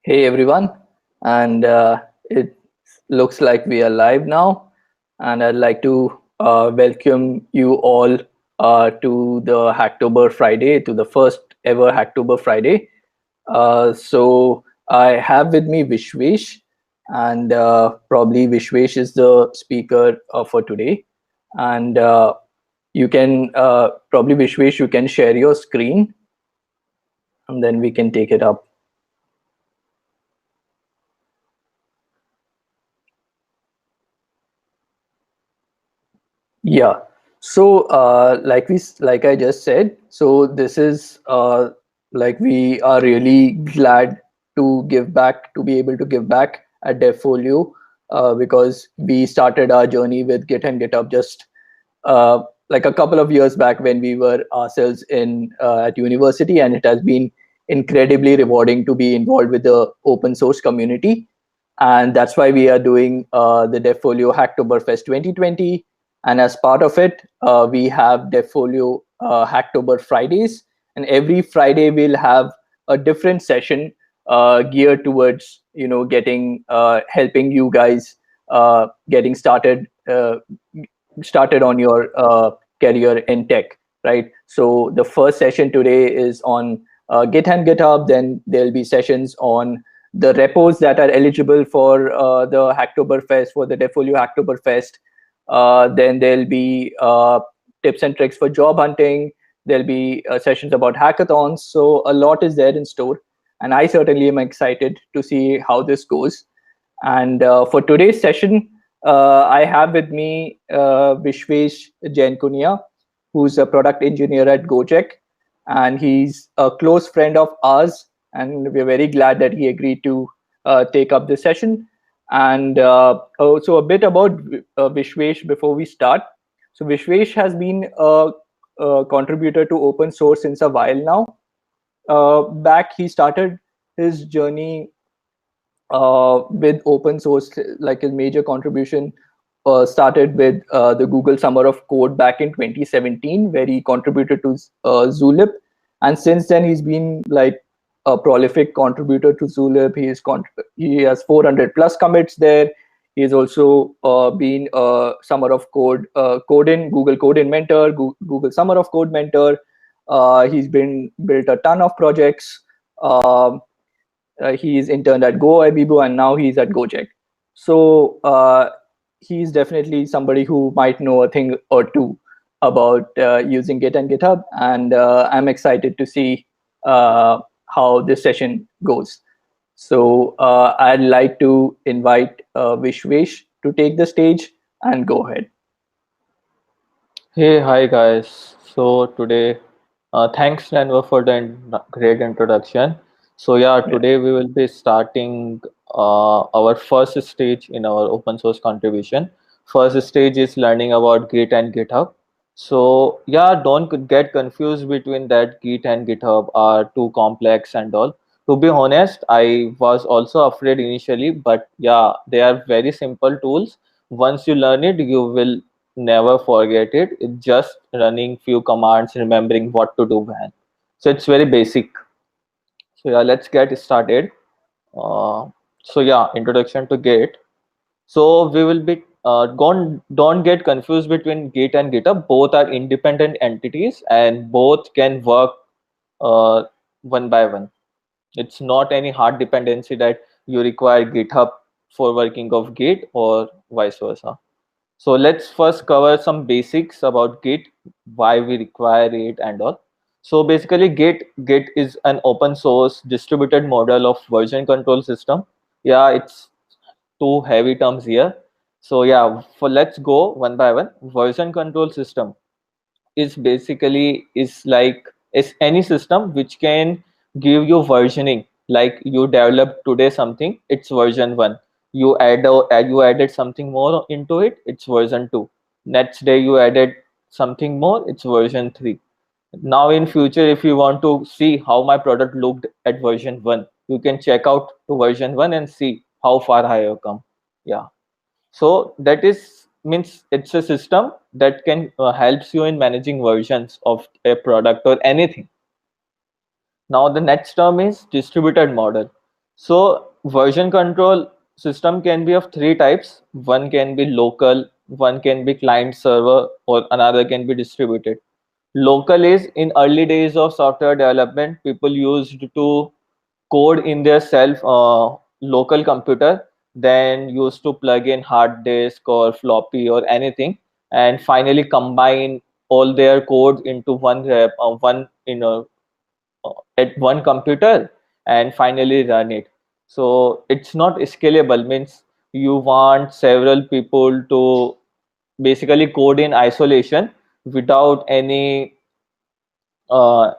Hey everyone, and it looks like we are live now, and I'd like to welcome you all to the Hacktober Friday, to the first ever Hacktober Friday. So I have with me Vishwesh, and probably Vishwesh is the speaker for today. And you can probably Vishwesh, you can share your screen, and then we can take it up. Yeah. So, like I just said, so this is like we are really glad to give back, to be able to give back at Devfolio, because we started our journey with Git and GitHub just like a couple of years back when we were ourselves in at university, and it has been incredibly rewarding to be involved with the open source community, and that's why we are doing the Devfolio Hacktoberfest 2020. And as part of it, we have Devfolio Hacktober Fridays, and every Friday we'll have a different session geared towards getting helping you guys getting started on your career in tech, right? So the first session today is on Git and GitHub. Then there'll be sessions on the repos that are eligible for the Hacktoberfest, for the Devfolio Hacktoberfest. Then there'll be tips and tricks for job hunting. There'll be sessions about hackathons. So a lot is there in store. And I certainly am excited to see how this goes. And for today's session, I have with me Vishwesh Jainkunia, who's a product engineer at Gojek, and he's a close friend of ours. And we're very glad that he agreed to take up this session. And also a bit about Vishwesh before we start. So Vishwesh has been a contributor to open source since a while now. Back he started his journey with open source, like his major contribution started with the Google Summer of Code back in 2017, where he contributed to Zulip. And since then, he's been like a prolific contributor to Zulip. He has 400 plus commits there. He's also been a Summer of Code, Google Code Inventor, Google Summer of Code mentor. He's been built a ton of projects. He's interned at GoIbibo, and now he's at Gojek. So he's definitely somebody who might know a thing or two about using Git and GitHub, and I'm excited to see how this session goes. So I'd like to invite Vishwesh to take the stage and go ahead. Hey, hi guys. So today, thanks Lenva for the great introduction. So yeah, Yeah. today we will be starting our first stage in our open source contribution. First stage is learning about Git and GitHub. So yeah, don't get confused between that Git and GitHub are too complex and all. To be honest, I was also afraid initially, but yeah, they are very simple tools. Once you learn it, you will never forget it. It's just running few commands, remembering what to do when. So it's very basic. So yeah, let's get started. uh, so yeah, introduction to Git. So we will be don't get confused between Git and GitHub. Both are independent entities and both can work uh, one by one. It's not any hard dependency that you require GitHub for working of Git or vice versa. So let's first cover some basics about Git, why we require it and all. So basically Git is an open source distributed model of version control system. Yeah, it's two heavy terms here. So yeah, for let's go one by one. Version control system is any system which can give you versioning. Like you develop today something, it's version 1. You added something more into it, it's version 2. Next day you added something more, it's version 3. Now in future, if you want to see how my product looked at version 1, you can check out to version 1 and see how far I have come. Yeah, so that is means it's a system that can helps you in managing versions of a product or anything. Now the next term is distributed model. So version control system can be of three types. One can be local, one can be client server, or another can be distributed. Local is in early days of software development, people used to code in their self local computer, then used to plug in hard disk or floppy or anything, and finally combine all their code into one at one computer and finally run it. So it's not scalable, means you want several people to basically code in isolation without any uh,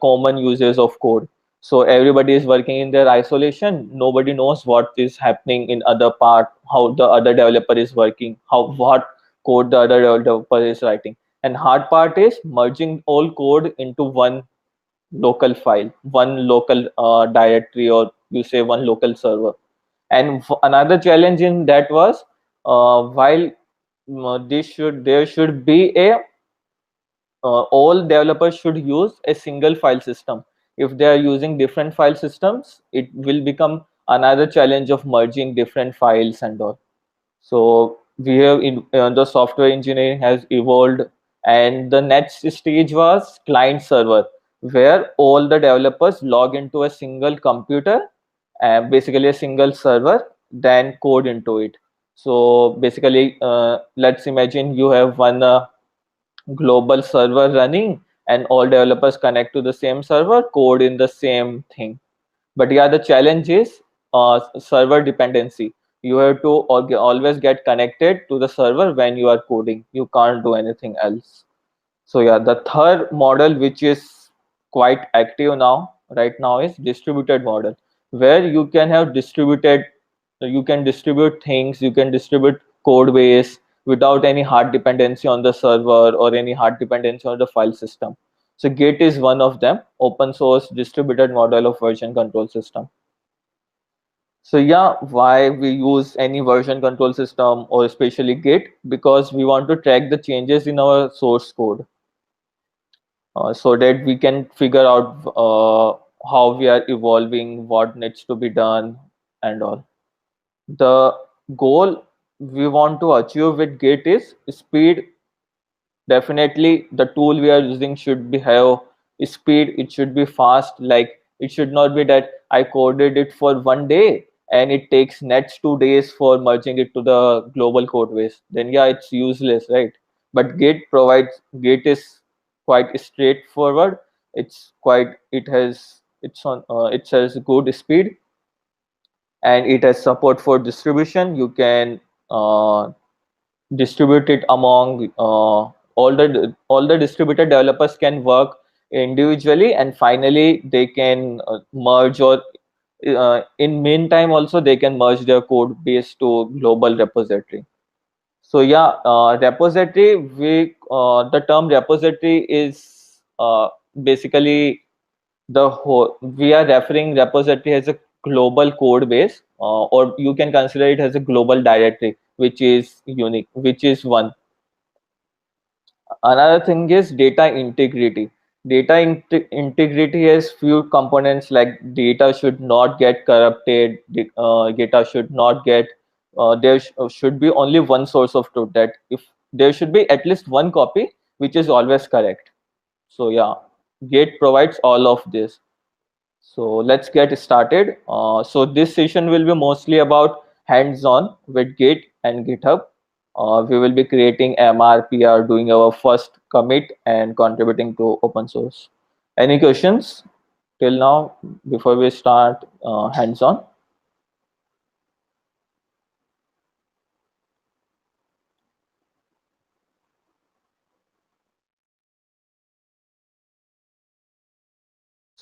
common uses of code. So everybody is working in their isolation. Nobody knows what is happening in other part, how the other developer is working, how what code the other developer is writing. And hard part is merging all code into one local file, one local directory, or you say one local server. And another challenge in that was while there should be a all developers should use a single file system. If they are using different file systems, it will become another challenge of merging different files and all. So we have in the software engineering has evolved, and the next stage was client server, where all the developers log into a single computer, basically a single server, then code into it. So basically, let's imagine you have one global server running, and all developers connect to the same server, code in the same thing. But yeah, the challenge is server dependency. You have to always get connected to the server when you are coding. You can't do anything else. So yeah, the third model, which is quite active now, right now, is distributed model, where you can have distributed, you can distribute things, you can distribute code base without any hard dependency on the server or any hard dependency on the file system. So Git is one of them, open source distributed model of version control system. So yeah, why we use any version control system or especially Git? Because we want to track the changes in our source code, so that we can figure out how we are evolving, what needs to be done, and all. The goal we want to achieve with Git is speed. Definitely, the tool we are using should be have speed. It should be fast. Like it should not be that I coded it for one day and it takes next 2 days for merging it to the global code base. Then yeah, it's useless, right? But Git is quite straightforward. It's quite it has it's on it has good speed, and it has support for distribution. You can distribute it among all the distributed developers can work individually, and finally they can merge, or in meantime also they can merge their code base to global repository. So yeah, repository, the term repository is basically the whole, we are referring repository as a global code base, or you can consider it as a global directory which is unique, which is one. Another thing is data integrity. Integrity has few components, like data should not get corrupted, data should not get should be only one source of truth, that if there should be at least one copy which is always correct. So yeah, Git provides all of this. So let's get started. So this session will be mostly about hands-on with Git and GitHub. We will be creating MRPR, doing our first commit, and contributing to open source. Any questions till now before we start hands-on?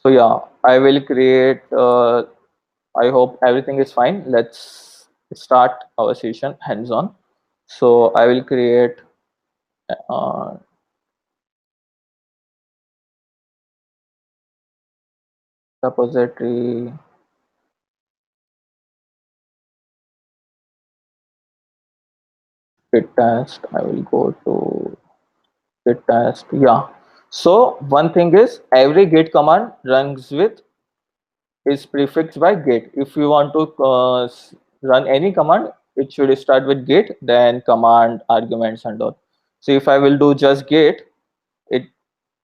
So yeah, I will create. I hope everything is fine. Let's start our session hands-on. So I will create uh, repository. Git test. I will go to Git test. Yeah. So one thing is every Git command runs with is prefixed by git. If you want to run any command, it should start with git, then command arguments and all. So if I will do just git, it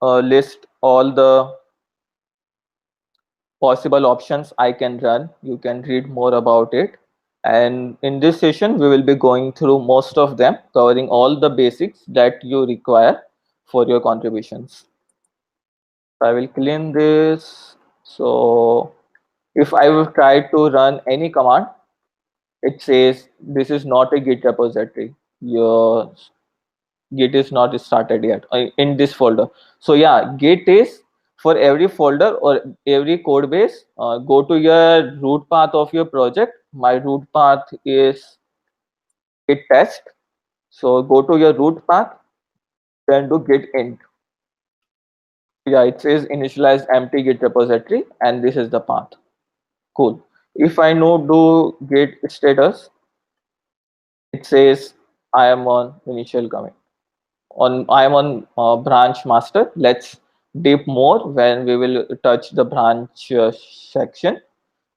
lists all the possible options I can run. You can read more about it. And in this session, we will be going through most of them, covering all the basics that you require for your contributions. I will clean this. So if I will try to run any command, it says this is not a Git repository. Your Git is not started yet in this folder. So yeah, Git is for every folder or every code base. Go to your root path of your project. My root path is git test. So go to your root path, then do git int. Yeah, it says initialize empty Git repository, and this is the path. Cool. If I know do git status, it says I am on initial commit. I am on branch master. Let's deep more when we will touch the branch section.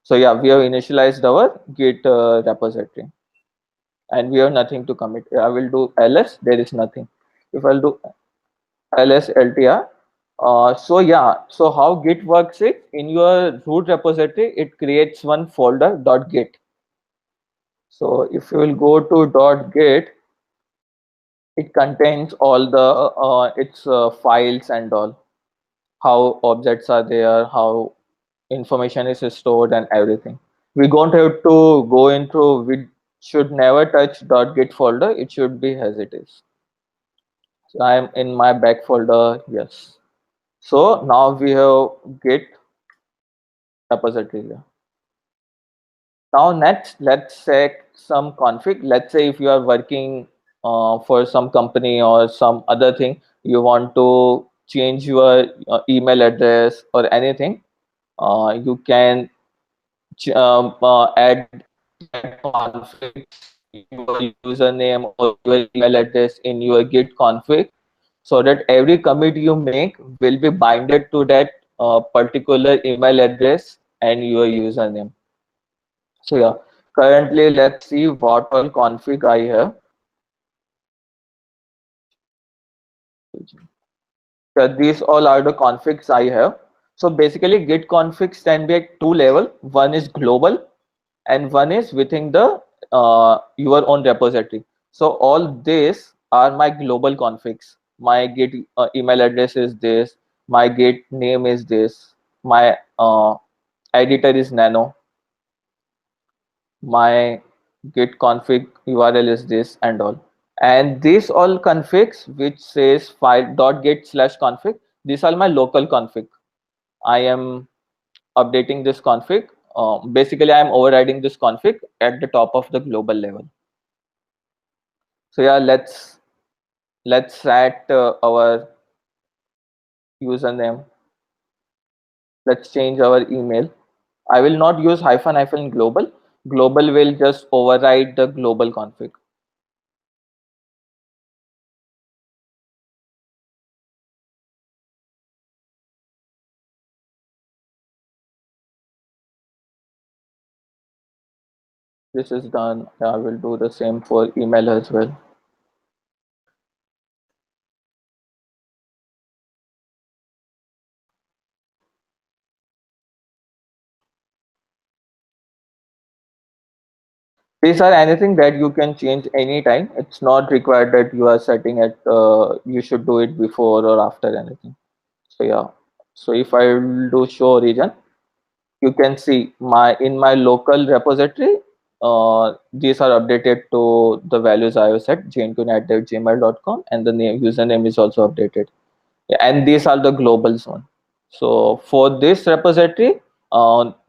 So yeah, we have initialized our git repository, and we have nothing to commit. I will do ls. There is nothing. If I'll do ls ltr. So yeah, so how git works is in your root repository, it creates one folder .git. So if you will go to .git, it contains all the its files and all, how objects are there, how information is stored and everything. We don't have to go into, we should never touch .git folder. It should be as it is. So I am in my back folder. Yes. So now we have git repository here. Now next, let's check some config. Let's say if you are working for some company or some other thing, you want to change your email address or anything, you can add config your username or your email address in your git config, so that every commit you make will be binded to that particular email address and your username. So yeah, currently let's see what all config I have. Yeah, these all are the configs I have. So basically git configs can be at two level. One is global and one is within the your own repository. So all these are my global configs. My git email address is this, my git name is this, my editor is nano, my git config url is this and all. And these all configs which says file.git/config, these are my local config. I am updating this config. Basically I am overriding this config at the top of the global level. So yeah, let's set our username. Let's change our email. I will not use hyphen global. Global will just override the global config. This is done. I will do the same for email as well. These are anything that you can change anytime. It's not required that you are setting it, you should do it before or after anything. So yeah, so if I will do show origin, you can see in my local repository, these are updated to the values I have set, jnkune@gmail.com, and the username is also updated. Yeah, and these are the globals one. So for this repository,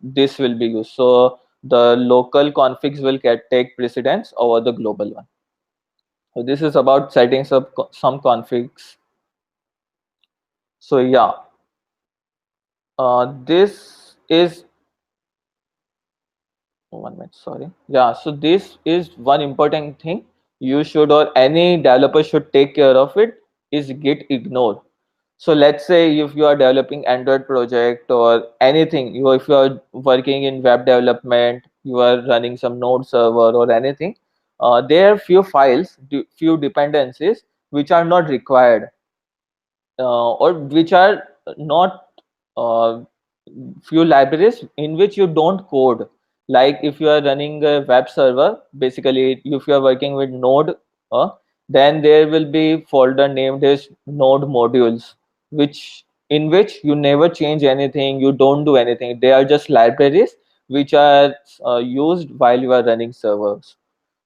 this will be used. So the local configs will take precedence over the global one. So this is about setting up some configs. So yeah, this is 1 minute. Sorry. Yeah. So this is one important thing you should, or any developer should take care of it, is git ignore. So let's say if you are developing Android project or anything, if you are working in web development, you are running some node server or anything, there are few files, few dependencies which are not required, or which are not, uh, few libraries in which you don't code. Like if you are running a web server, basically if you are working with node, then there will be folder named as node modules, which in which you never change anything, you don't do anything. They are just libraries which are used while you are running servers.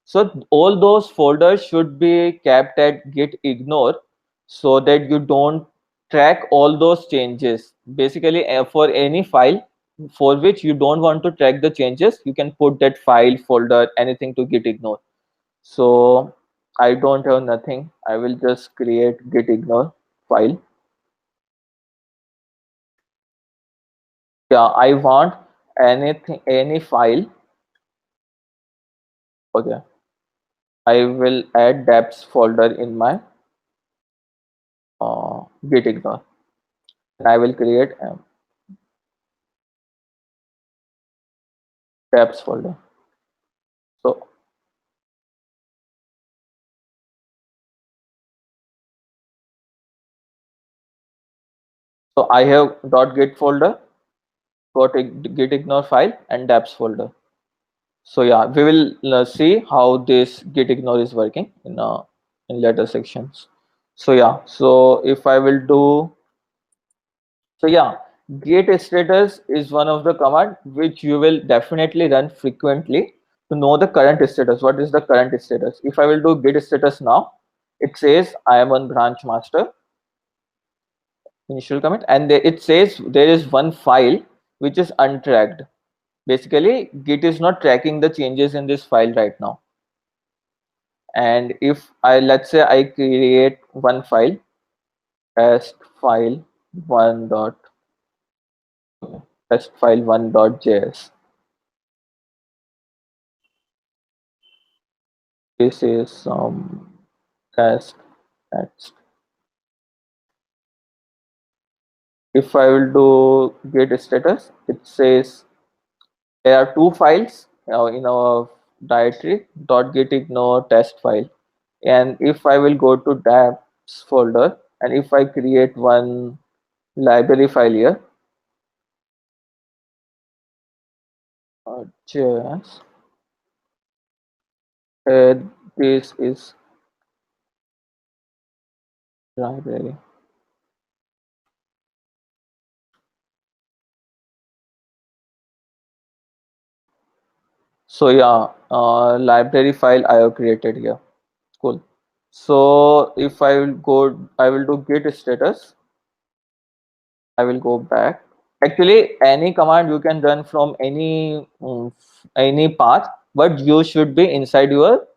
So all those folders should be kept at git ignore, so that you don't track all those changes. Basically, for any file for which you don't want to track the changes, you can put that file, folder, anything to git ignore. So I don't have nothing. I will just create git ignore file. Yeah, I want anything, any file. Okay, I will add depths folder in my git ignore. And I will create depths folder. So I have .git folder, got a git ignore file, and dapps folder. So yeah, we will see how this git ignore is working in later sections. So yeah, so if I will do, so yeah, git status is one of the command which you will definitely run frequently to know the current status. What is the current status? If I will do git status now, it says I am on branch master, initial commit, and it says there is one file which is untracked. Basically, git is not tracking the changes in this file right now. And if I, let's say I create one file, test file one dot test file one.js. This is some test text. If I will do git status, it says there are two files in our directory, .git ignore test file. And if I will go to dapps folder, and if I create one library file here, JS, this is library. So yeah, library file I have created here. Cool. So if I will go, I will do git status. I will go back. Actually, any command you can run from any path, but you should be inside your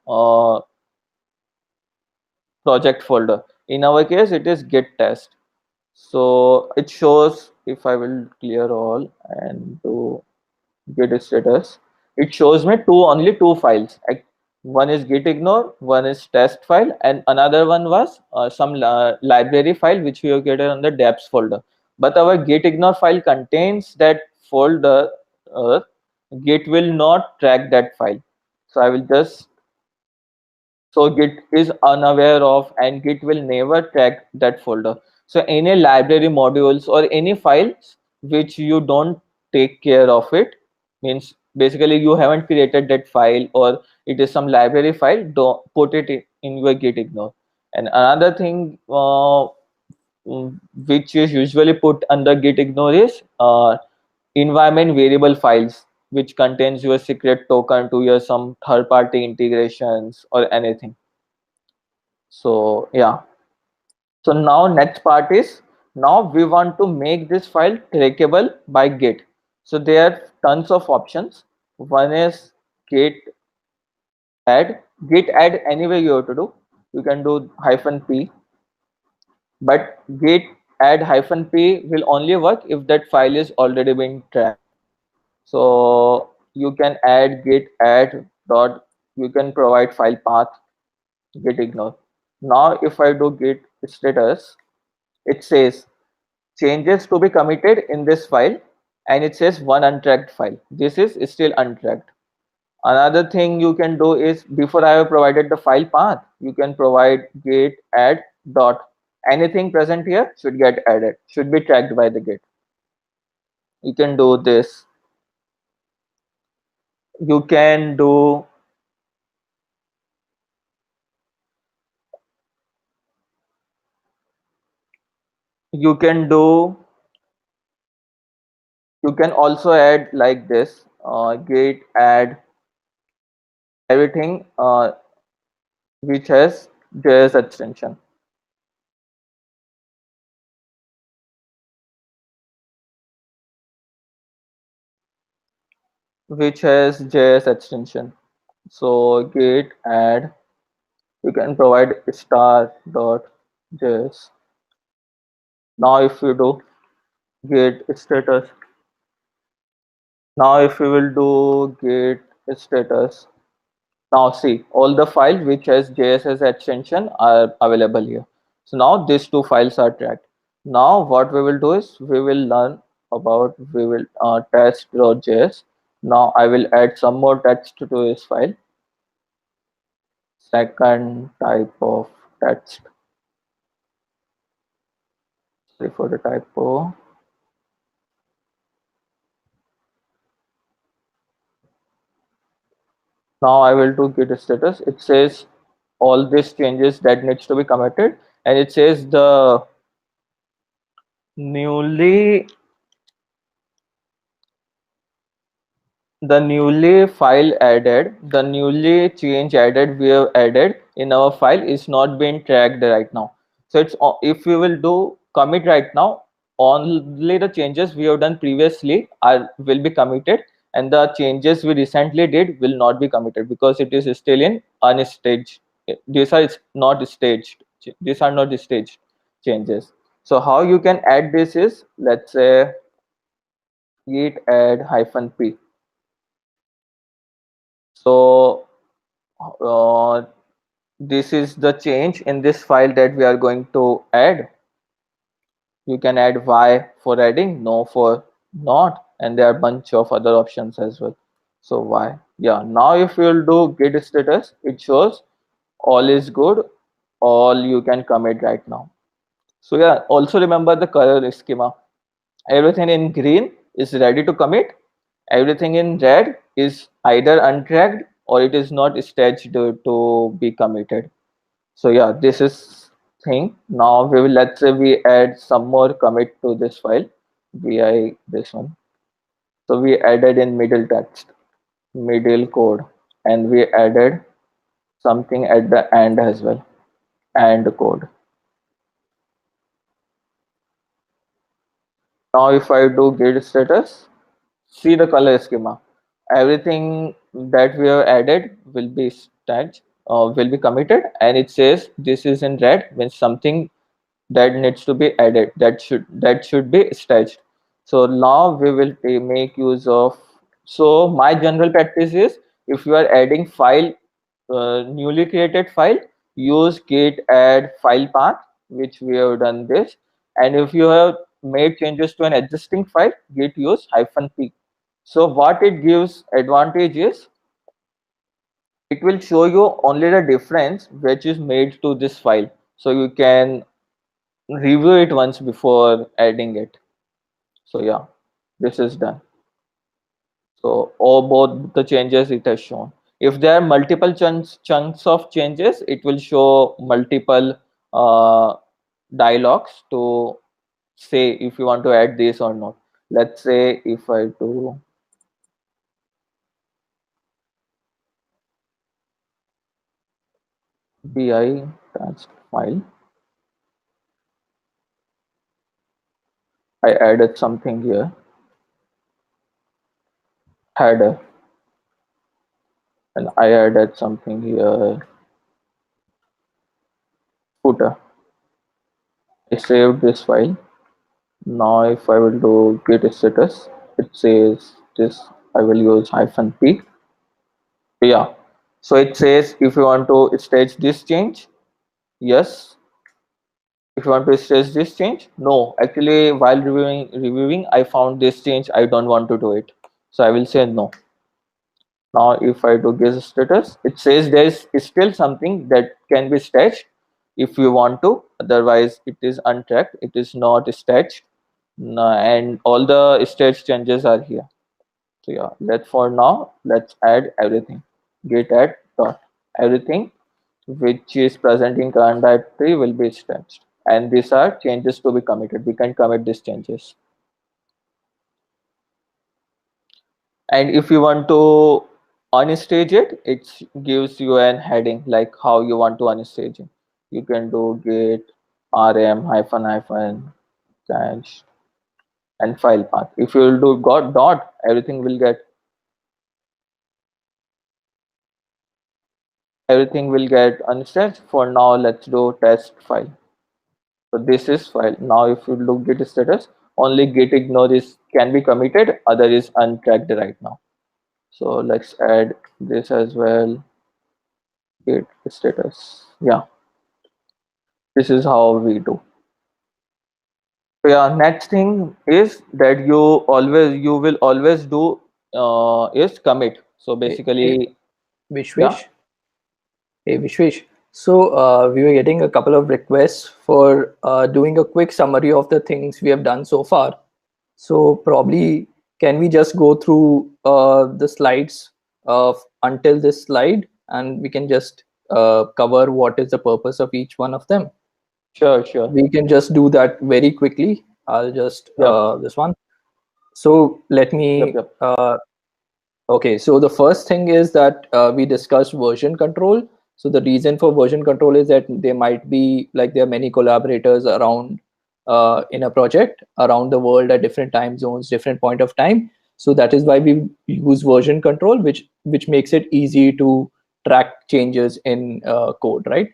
project folder. In our case, it is git test. So it shows, if I will clear all and do git status, it shows me only two files. One is git ignore, one is test file, and another one was some library file which we have created on the depths folder. But our git ignore file contains that folder. Git will not track that file. So I will just, so git is unaware of, and git will never track that folder. So any library modules or any files which you don't take care of it, means basically you haven't created that file, or it is some library file, don't put it in your git ignore. And another thing which is usually put under git ignore is environment variable files, which contains your secret token to your some third party integrations or anything. So yeah, so now next part is, now we want to make this file trackable by git. So there are tons of options. One is git add. Git add, anyway you have to do, you can do -p, but git add -p will only work if that file is already being tracked. So you can add git add dot, you can provide file path, git ignore. Now if I do git status, it says changes to be committed in this file, and it says one untracked file. This is still untracked. Another thing you can do is, before I have provided the file path, you can provide git add dot. Anything present here should get added, should be tracked by the git. You can do this. You can do you can do you can also add like this, git add everything which has JS extension. Which has JS extension. So git add, you can provide star.js. Now if you do git status, now if you will do git status, now see all the files which has JS as extension are available here. So now these two files are tracked. Now what we will do is we will learn about, we will test.js. Now I will add some more text to this file. Second type of text. Sorry for the typo. Now I will do git status. It says all these changes that needs to be committed, and it says the newly file added, the newly change added we have added in our file is not being tracked right now. So it's, if we will do commit right now, only the changes we have done previously will be committed, and the changes we recently did will not be committed because it is still in unstaged. These are not staged. These are not staged changes. So how you can add this is, let's say git add -p. So this is the change in this file that we are going to add. You can add Y for adding, no for not, and there are a bunch of other options as well. So Y, yeah. Now if you will do git status, it shows all is good, all you can commit right now. So yeah, also remember the color schema. Everything in green is ready to commit. Everything in red is either untracked or it is not staged to be committed. So yeah, this is thing. Now we will, let's say we add some more commit to this file, vi this one. So we added in middle text, middle code, and we added something at the end as well, and code. Now if I do git status, see the color schema. Everything that we have added will be staged, will be committed, and it says this is in red when something that needs to be added, that should be staged. So now we will make use of, so my general practice is, if you are adding file, newly created file, use git add file path, which we have done this. And if you have made changes to an existing file, git use -p. So what it gives advantage is, it will show you only the difference which is made to this file, so you can review it once before adding it. So yeah, this is done. So all both the changes it has shown. If there are multiple chunks of changes, it will show multiple uh, dialogues to say if you want to add this or not. Let's say if I do bi task file, I added something here, header, and I added something here, footer. I saved this file. Now if I will do git status, it says this, I will use -p. Yeah, so it says if you want to stage this change, yes. If you want to stress this change, no, actually while reviewing, I found this change, I don't want to do it. So I will say no. Now, if I do git status, it says there is still something that can be staged if you want to. Otherwise, it is untracked. It is not staged, and all the stage changes are here. So yeah, let's for now. Let's add everything. Git add dot everything which is present in current directory will be staged, and these are changes to be committed. We can commit these changes. And if you want to unstage it, it gives you an heading like how you want to unstage it. You can do git rm hyphen hyphen cache and file path. If you will do got dot, everything will get unstaged. For now, let's do test file. So this is file. Now if you look git status, only git ignore is can be committed, other is untracked right now. So let's add this as well. Git status. Yeah, this is how we do. So yeah, next thing is that you will always do is commit. So Hey, hey, basically, yeah, Vishwesh. Hey, Vishwesh. So we were getting a couple of requests for doing a quick summary of the things we have done so far. So probably can we just go through the slides until this slide, and we can just cover what is the purpose of each one of them. sure. We can just do that very quickly. I'll just Yep, this one. So let me yep. okay, so the first thing is that we discussed version control. So the reason for version control is that there might be like there are many collaborators around in a project around the world at different time zones, different point of time. So that is why we use version control, which makes it easy to track changes in code, right?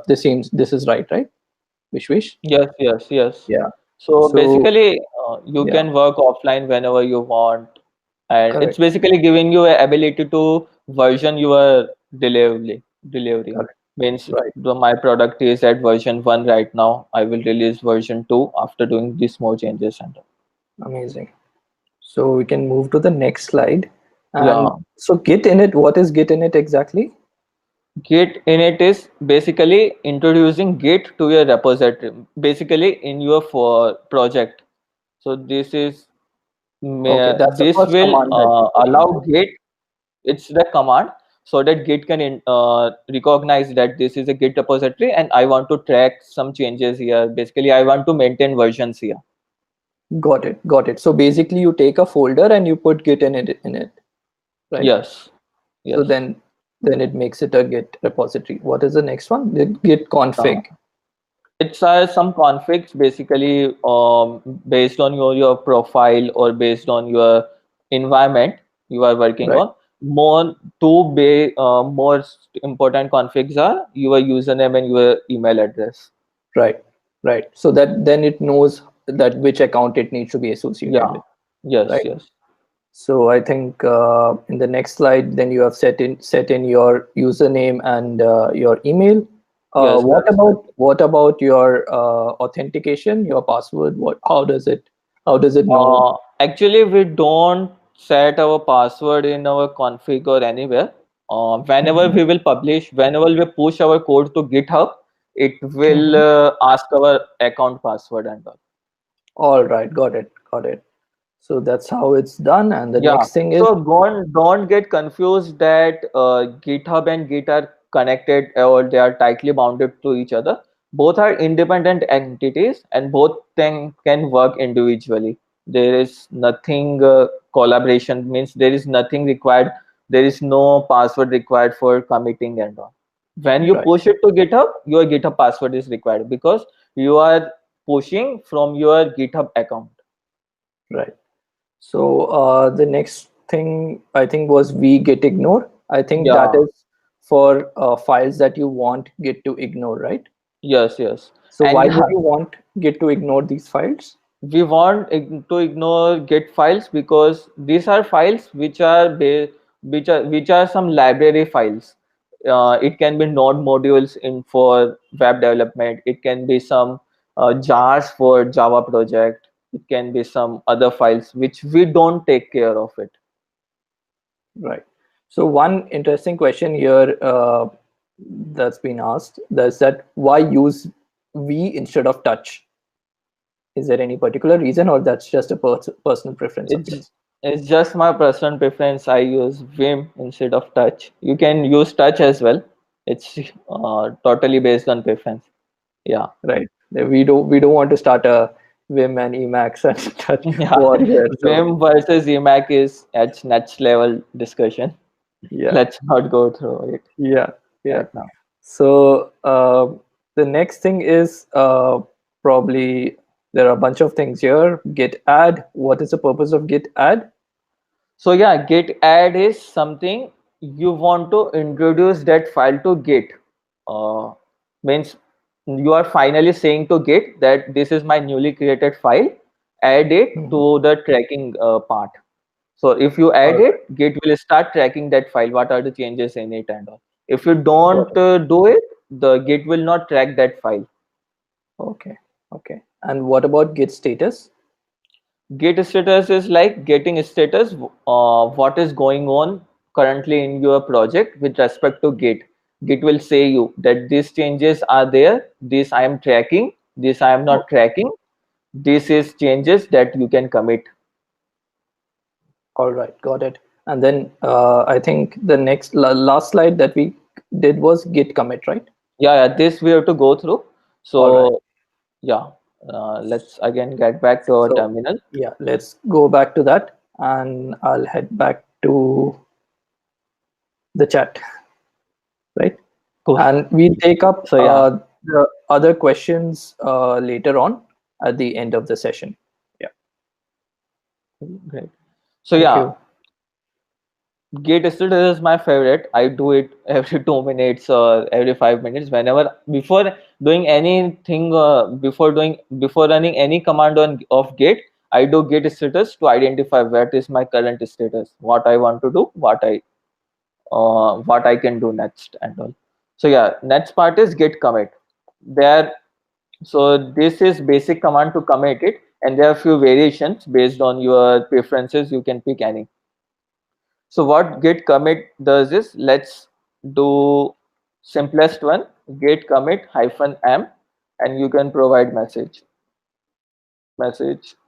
This is right, Vishwish? Yes. Yeah. So So basically, you yeah, can work offline whenever you want, and it's correct, basically giving you a ability to version your delivery. correct, Means right, my product is at version 1 right now. I will release version 2 after doing these more changes and all. amazing. So we can move to the next slide. And Yeah. so Git init, what is Git init exactly? Git init is basically introducing Git to your repository, basically in your for project. So Okay, that's the this first will command that you're putting allow through. Git. It's the command so that Git can recognize that this is a Git repository and I want to track some changes here. Basically, I want to maintain versions here. Got it, got it. So basically you take a folder and you put Git in it, right? Yes, So yes. then it makes it a Git repository. What is the next one? The Git Uh, config. it's some configs basically based on your profile or based on your environment you are working Right, on. More important configs are your username and your email address. right, right. So that then it knows that which account it needs to be associated Yeah. with, Yes. right? Yes. So I think in the next slide, then you have set in your username and your email. Yes. That's correct. What about your authentication, your password? How does it know? Actually, we don't set our password in our config or anywhere. Mhm. Whenever we push our code to GitHub, it will Mhm. ask our account password and all. All right, got it, got it. So that's how it's done. And the Yeah. next thing is So don't get confused that GitHub and Git are connected or they are tightly bounded to each other. Both are independent entities and both thing can work individually. There is nothing collaboration means there is nothing required. There is no password required for committing and all. When you right, push it to GitHub, your GitHub password is required because you are pushing from your GitHub account. right. So the next thing I think was we git ignore. I think that Yeah. is for files that you want Git to ignore, right? Yes. So And why yeah, would you want Git to ignore these files? we want to ignore Git files because these are files which are some library files. It can be node modules in for web development. It can be some jars for Java project. It can be some other files which we don't take care of it. Right. So one interesting question here that's been asked is that why use V instead of touch? Is there any particular reason, or that's just a personal preference of It's yours? it's just my personal preference. I use Vim instead of touch. You can use touch as well. It's totally based on preference. Yeah. Right. We don't want to start a Vim and Emacs and touch Yeah. war here. So Vim versus Emac is at next level discussion. yeah, Let's not go through it yeah, yeah. right now. So the next thing is probably there are a bunch of things here. Git add. What is the purpose of git add? So yeah, git add is something you want to introduce that file to Git. Means you are finally saying to Git that this is my newly created file. Add it Mhm. to the tracking part. So if you All add right, it, Git will start tracking that file. What are the changes in it and all. If you got don't it. do it, the Git will not track that file. Okay, okay. And what about git status? Git status is like getting status, what is going on currently in your project with respect to Git. Git will say you that these changes are there, this I am tracking, this I am not Okay, tracking, this is changes that you can commit. all right, got it. And then I think the next last slide that we did was git commit, right? Yeah, yeah, this we have to go through. All right. So yeah, let's again get back to our So terminal. yeah, let's go back to that, and I'll head back to the chat, right? Cool. And we'll take up So yeah, the other questions later on at the end of the session. Yeah, great. So thank yeah, you. Git status is my favorite. I do it every 2 minutes or every 5 minutes. Whenever before doing anything, before running any command on of Git, I do Git status to identify what is my current status, what I want to do, what I can do next and all. So yeah, next part is Git commit. There, so this is basic command to commit it, and there are few variations based on your preferences. You can pick any. So what git commit does is, let's do simplest one, git commit -m, and you can provide message.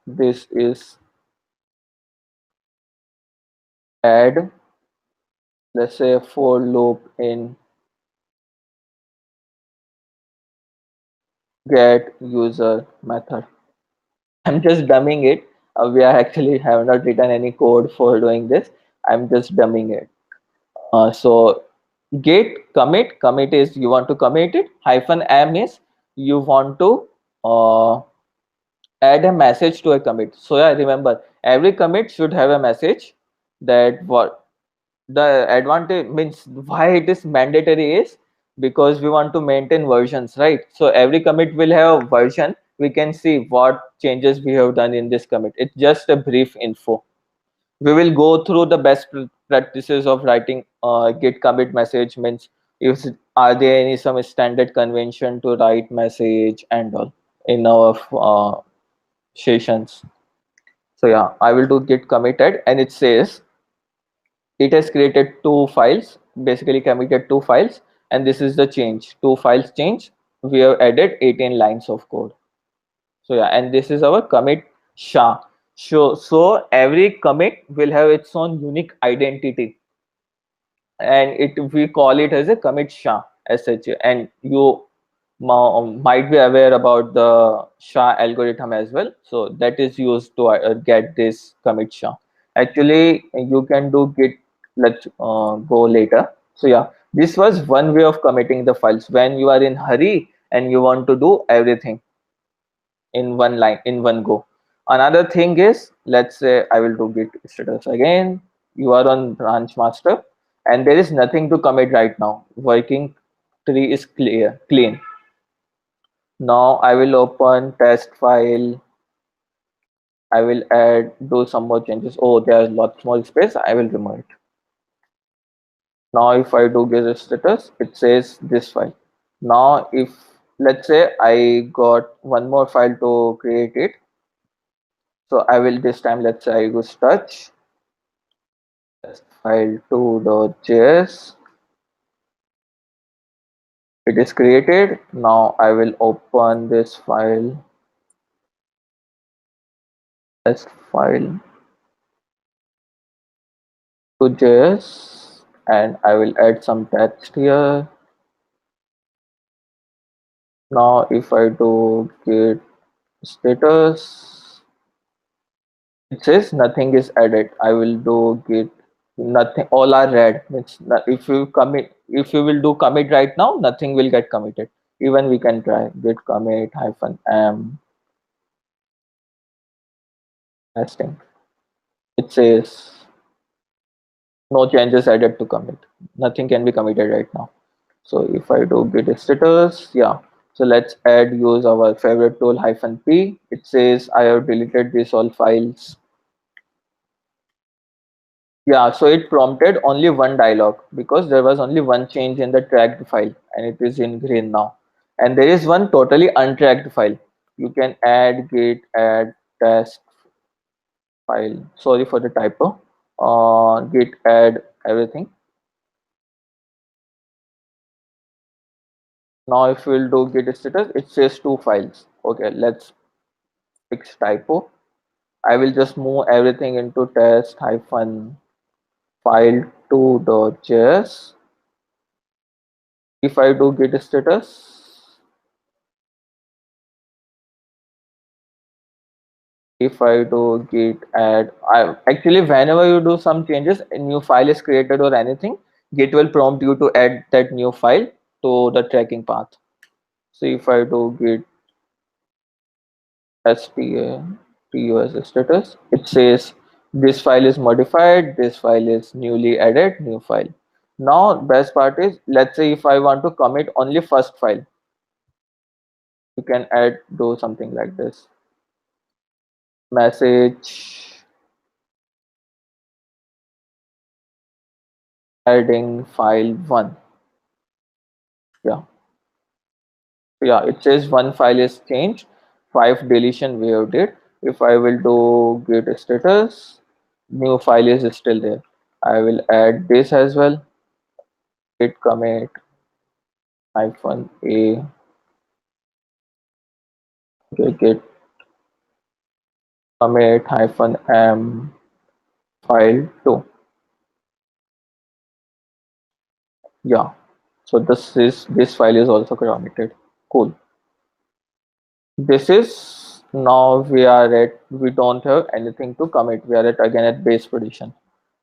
This is add, let's say, for loop in get user method. I'm just dumbing it. We are actually have not written any code for doing this. I'm just dumbing it. So git commit is you want to commit it. -m is you want to uh, add a message to a commit. So yeah, remember every commit should have a message. That what the advantage means, why it is mandatory is because we want to maintain versions, right? So every commit will have a version. We can see what changes we have done in this commit. It's just a brief info. We will go through the best practices of writing git commit message. Means, if are there any some standard convention to write message and all in our sessions. So yeah, I will do git committed, and it says it has created two files, basically committed two files, and this is the change. Two files change. We have added 18 lines of code. So yeah, and this is our commit SHA. So every commit will have its own unique identity, and it we call it as a commit SHA SH. And you might be aware about the SHA algorithm as well. So that is used to get this commit SHA. Actually, you can do git. Let's go later. So yeah, this was one way of committing the files when you are in hurry and you want to do everything in one line, in one go. Another thing is, let's say I will do git status again. You are on branch master and there is nothing to commit right now. Working tree is clean. Now I will open test file. I will do some more changes. Oh, there is lots more space. I will remove it. Now if I do git status, it says this file. Now if let's say I got one more file to create it, so I will this time, let's say I use touch file 2.js. It is created. Now I will open this file, test file to JS, and I will add some text here. Now if I do git status, it says nothing is added. I will do git nothing, all are red. Means if you commit, if you will do commit right now, nothing will get committed. Even we can try git commit -m testing. It says no changes added to commit. Nothing can be committed right now. So if I do git status, yeah. So let's use our favorite tool -p. It says I have deleted these all files. Yeah, so it prompted only one dialog because there was only one change in the tracked file and it is in green now. And there is one totally untracked file. You can add git add test file. Sorry for the typo. Git add everything. Now if we'll do git status, it says two files. Okay, let's fix typo. I will just move everything into test hyphen file 2.js. If I do git status, if I do git add, actually whenever you do some changes, a new file is created or anything, git will prompt you to add that new file to the tracking path. So if I do git tus status, it says this file is modified, this file is newly added, new file. Now best part is, let's say if I want to commit only first file, you can do something like this, message adding file 1. Yeah, it says one file is changed, 5 deletion we have did. If I will do git status, new file is still there. I will add this as well, git commit hyphen a, okay, git commit hyphen m file 2. Yeah, so this file is also committed. Cool. This is, now we are at, we don't have anything to commit, we are at again at base position.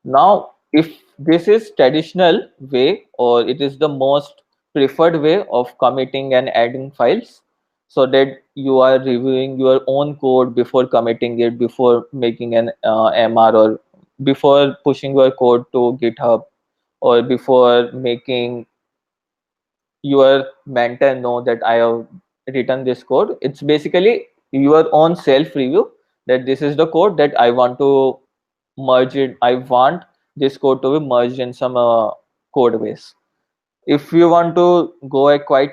Now if this is traditional way, or it is the most preferred way of committing and adding files, so that you are reviewing your own code before committing it, before making an mr, or before pushing your code to GitHub, or before making your mentor know that I have written this code. It's basically your own self review, that this is the code that I want to merge it. I want this code to be merged in some code base. If you want to go quite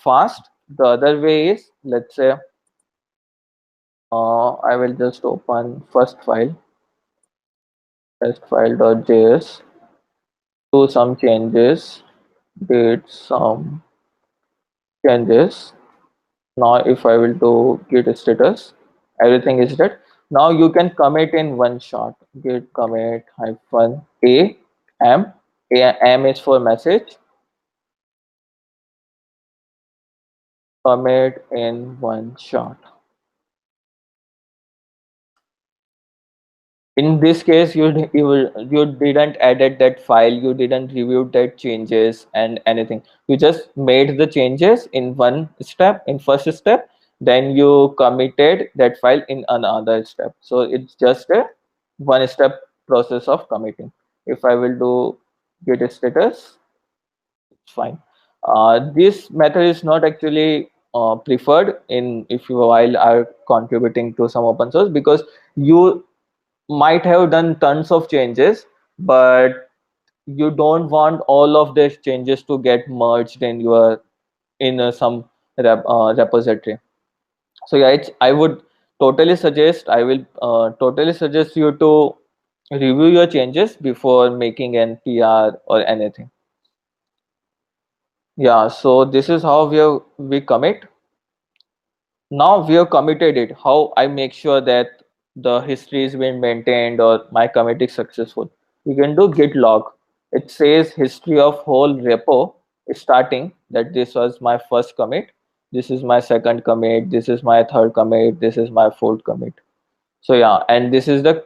fast, the other way is, let's say I will just open first file, test file.js, do some changes, did some changes. Now if I will do git status, everything is dead. Now you can commit in one shot, git commit hyphen m. M is for message, commit in one shot. In this case, you didn't added that file, you didn't review that changes and anything. You just made the changes in one step, in first step, then you committed that file in another step. So it's just a one step process of committing. If I will do git status, it's fine. This method is not actually preferred in if you while are contributing to some open source, because you might have done tons of changes, but you don't want all of these changes to get merged in your in some repository. So yeah, I would totally suggest, I will totally suggest you to review your changes before making an PR or anything. Yeah, so this is how we commit. Now we have committed it. How I make sure that the history is being maintained or my commit is successful. You can do git log. It says history of whole repo starting that this was my first commit. This is my second commit. This is my third commit. This is my fourth commit. So yeah, and this is the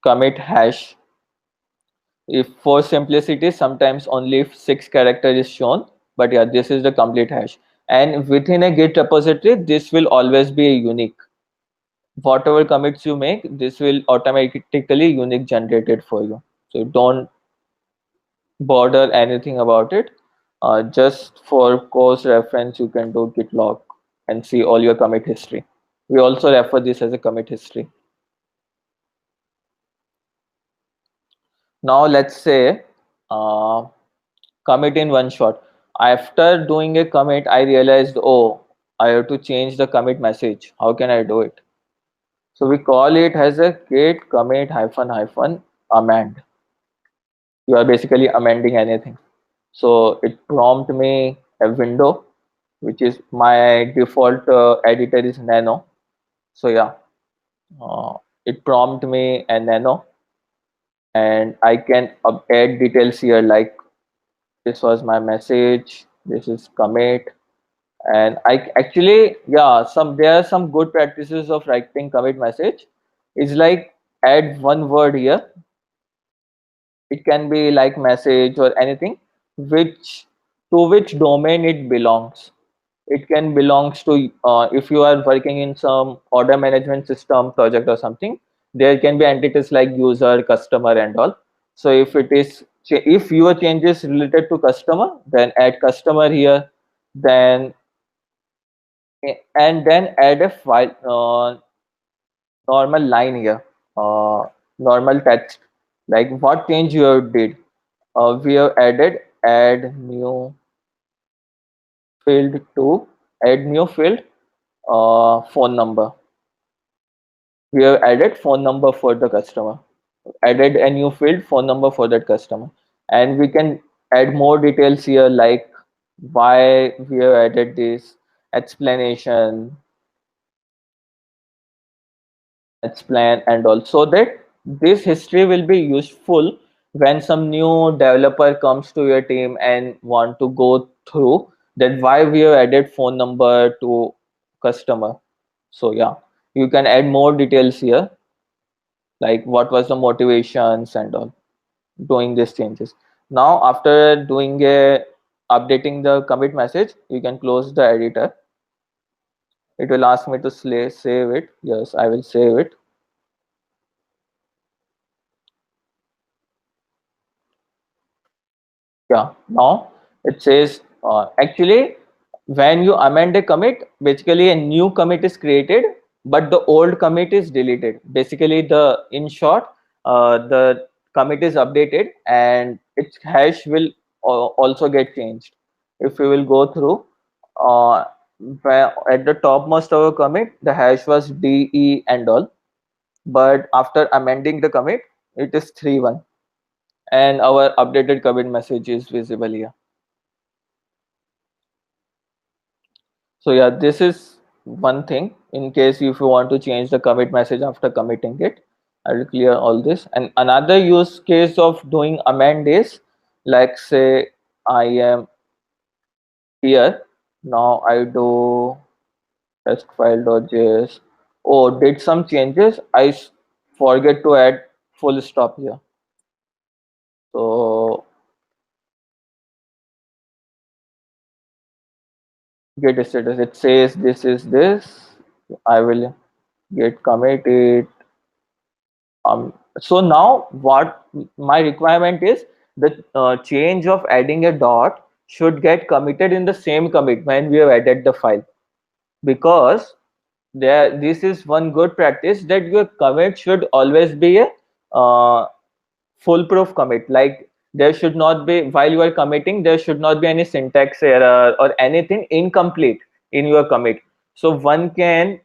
commit hash. If for simplicity, sometimes only 6 character is shown, but yeah, this is the complete hash. And within a Git repository, this will always be a unique. Whatever commits you make, this will automatically unique generated for you. So don't bother anything about it. Just for course reference, you can do git log and see all your commit history. We also refer this as a commit history. Now let's say uh, commit in one shot. After doing a commit, I realized, oh, I have to change the commit message. How can I do it? So we call it as a git commit hyphen hyphen amend. You are basically amending anything. So it prompt me a window, which is my default editor is Nano. So yeah, it prompt me a Nano, and I can add details here like this was my message, this is commit, and I actually, yeah, there are some good practices of writing commit message. It's like add one word here. It can be like message or anything which to which domain it belongs. It can belongs to if you are working in some order management system project or something, there can be entities like user, customer and all. So if it is if your changes related to customer, then add customer here, then and then add a file normal line here, normal text like what change you have did. We have add new field to add new field, phone number. We have added phone number for the customer, added a new field phone number for that customer, and we can add more details here like why we have added this, explanation, explain, and also that this history will be useful when some new developer comes to your team and want to go through that why we have added phone number to customer. So yeah, you can add more details here like what was the motivations and all doing these changes. Now after doing a updating the commit message, you can close the editor. It will ask me to save it. Yes, I will save it. Yeah, now it says actually when you amend a commit, basically a new commit is created, but the old commit is deleted. Basically, the in short, the commit is updated and its hash will also get changed. If we will go through, at the topmost of a commit, the hash was DE and all, but after amending the commit, it is 3-1 and our updated commit message is visible here. So yeah, this is one thing in case if you want to change the commit message after committing it. I will clear all this. And another use case of doing amend is like say I am here. Now I do test file.js. Oh, did some changes. Forget to add full stop here. So get status. It says this is this. I will get committed. So now what my requirement is the change of adding a dot should get committed in the same commit when we have added the file, because this is one good practice that your commit should always be a foolproof commit. Like there should not be, while you are committing, there should not be any syntax error or anything incomplete in your commit. So one can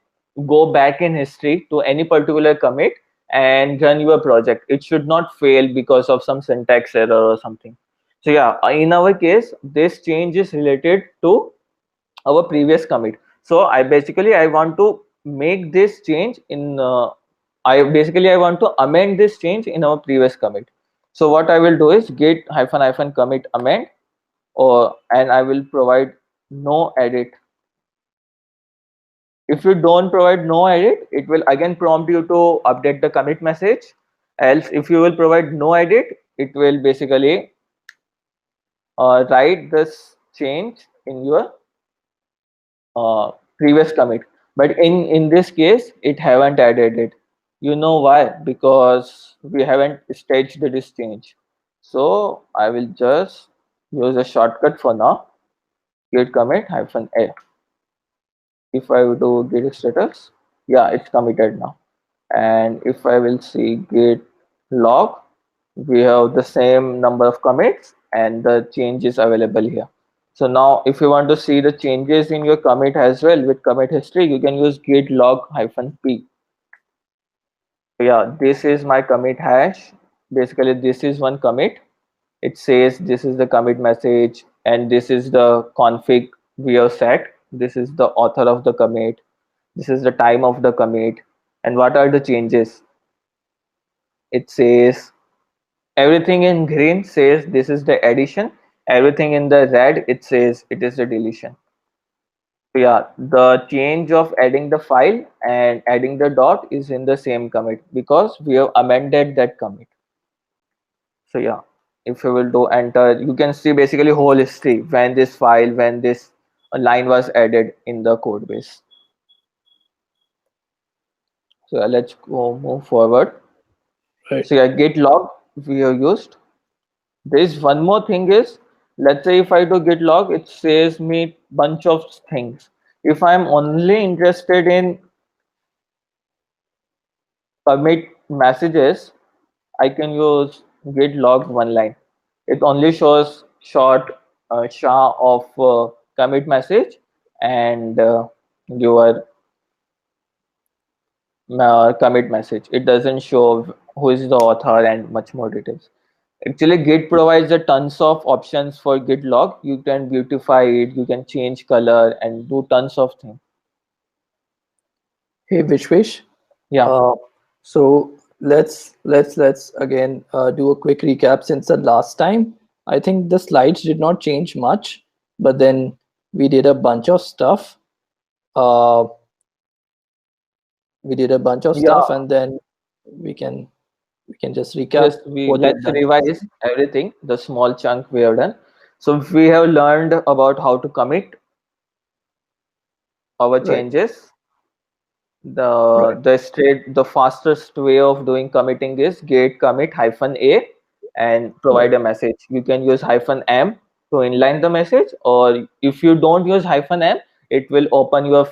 go back in history to any particular commit and run your project. It should not fail because of some syntax error or something. So yeah, in our case, this change is related to our previous commit. So I want to make this change in I want to amend this change in our previous commit. So what I will do is git hyphen hyphen commit amend, or and I will provide no edit. If you don't provide no edit, it will again prompt you to update the commit message. Else, if you will provide no edit, it will basically write this change in your previous commit. But in this case, it haven't added it. You know why? Because we haven't staged this change. So I will just use a shortcut for now, git commit hyphen a. If I do git status, yeah, it's committed now. And if I will see git log, we have the same number of commits and the change is available here. So now if you want to see the changes in your commit as well with commit history, you can use git log hyphen p. So yeah, this is my commit hash. Basically, this is one commit. It says this is the commit message and this is the config we have set. This is the author of the commit. This is the time of the commit. And what are the changes? It says everything in green says this is the addition. Everything in the red, it says it is the deletion. So yeah, the change of adding the file and adding the dot is in the same commit because we have amended that commit. So yeah, if you will do enter, you can see basically whole history when this file, when this line was added in the code base. So yeah, let's go move forward. Right. So yeah, git log we have used. There is one more thing is, let's say if I do git log, it says me bunch of things. If I'm only interested in commit messages, I can use git log one line. It only shows short SHA of commit message and your commit message. It doesn't show who is the author and much more details. Actually, Git provides a tons of options for Git log. You can beautify it, you can change color and do tons of things. Hey, Vishwesh. Yeah. So let's again do a quick recap since the last time. I think the slides did not change much, but then we did a bunch of stuff. Uh, we did a bunch of stuff, and then we can just recap. Just let's revise everything, the small chunk we have done. So we have learned about how to commit our changes. The fastest way of doing committing is git commit hyphen a and provide a message. You can use hyphen m to inline the message, or if you don't use hyphen m, it will open your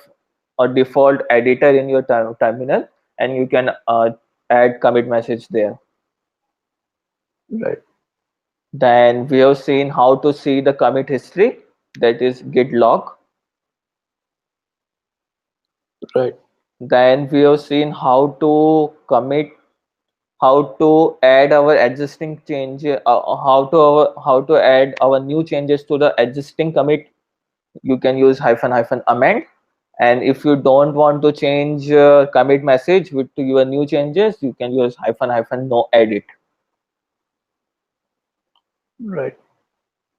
a default editor in your terminal and you can add commit message there. Right. Then we have seen how to see the commit history, that is git log. Right. Then we have seen how to commit, how to add our existing change, how to add our new changes to the existing commit. You can use hyphen hyphen amend. And if you don't want to change commit message with to your new changes, you can use hyphen hyphen no edit. Right.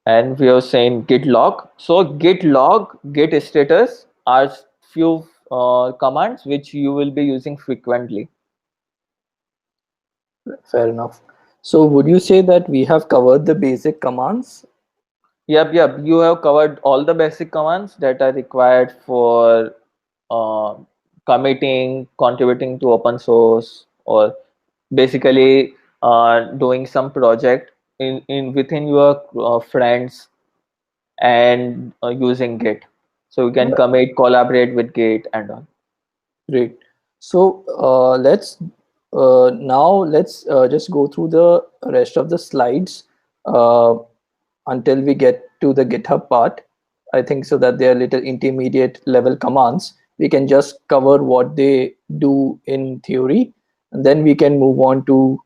And we are saying git log. So git log, git status are few commands which you will be using frequently. Fair enough. So would you say that we have covered the basic commands? Yep. You have covered all the basic commands that are required for committing, contributing to open source, or basically doing some project in within your friends and using Git. So you can commit, collaborate with Git and all. Great. So let's now just go through the rest of the slides. uh, until we get to the GitHub part. I think so that they are little intermediate level commands. We can just cover what they do in theory, and then we can move on to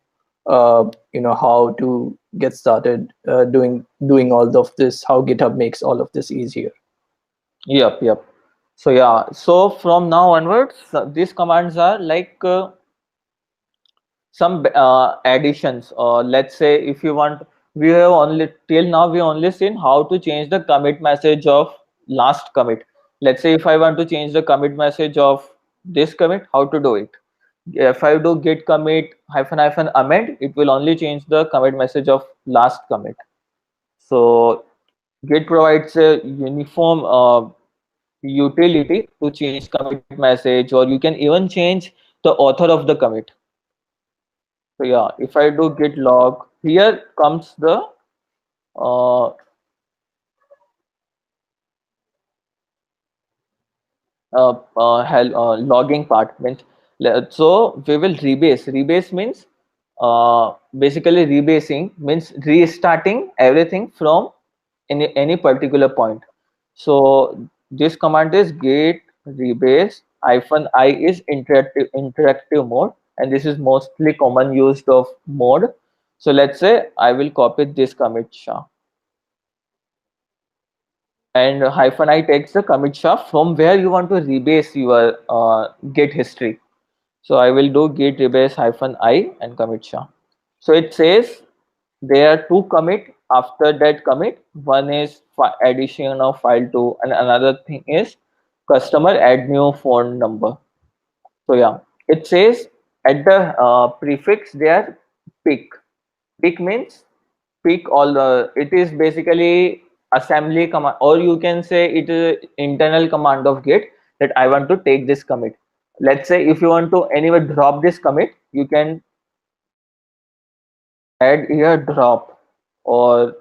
how to get started doing all of this. How GitHub makes all of this easier. Yep, yep. So yeah, so from now onwards, these commands are like some additions. Or let's say if you want, we have only till now we only seen how to change the commit message of last commit. Let's say if I want to change the commit message of this commit, how to do it? If I do git commit hyphen hyphen amend, it will only change the commit message of last commit. So Git provides a uniform utility to change commit message, or you can even change the author of the commit. So yeah, if I do git log, here comes the uh, logging part. Means so we will rebase. Rebase means basically rebasing means restarting everything from any particular point. So this command is git rebase hyphen I is interactive mode, and this is mostly common used of mode. So let's say I will copy this commit SHA, and hyphen I takes the commit SHA from where you want to rebase your git history. So I will do git rebase hyphen I and commit SHA. So it says there are two commit after that commit. One is addition of file to, and another thing is customer add new phone number. So yeah, it says at the prefix there pick. Pick means pick all the. It is basically assembly command, or you can say it is internal command of Git that I want to take this commit. Let's say if you want to anyway drop this commit, you can add here drop, or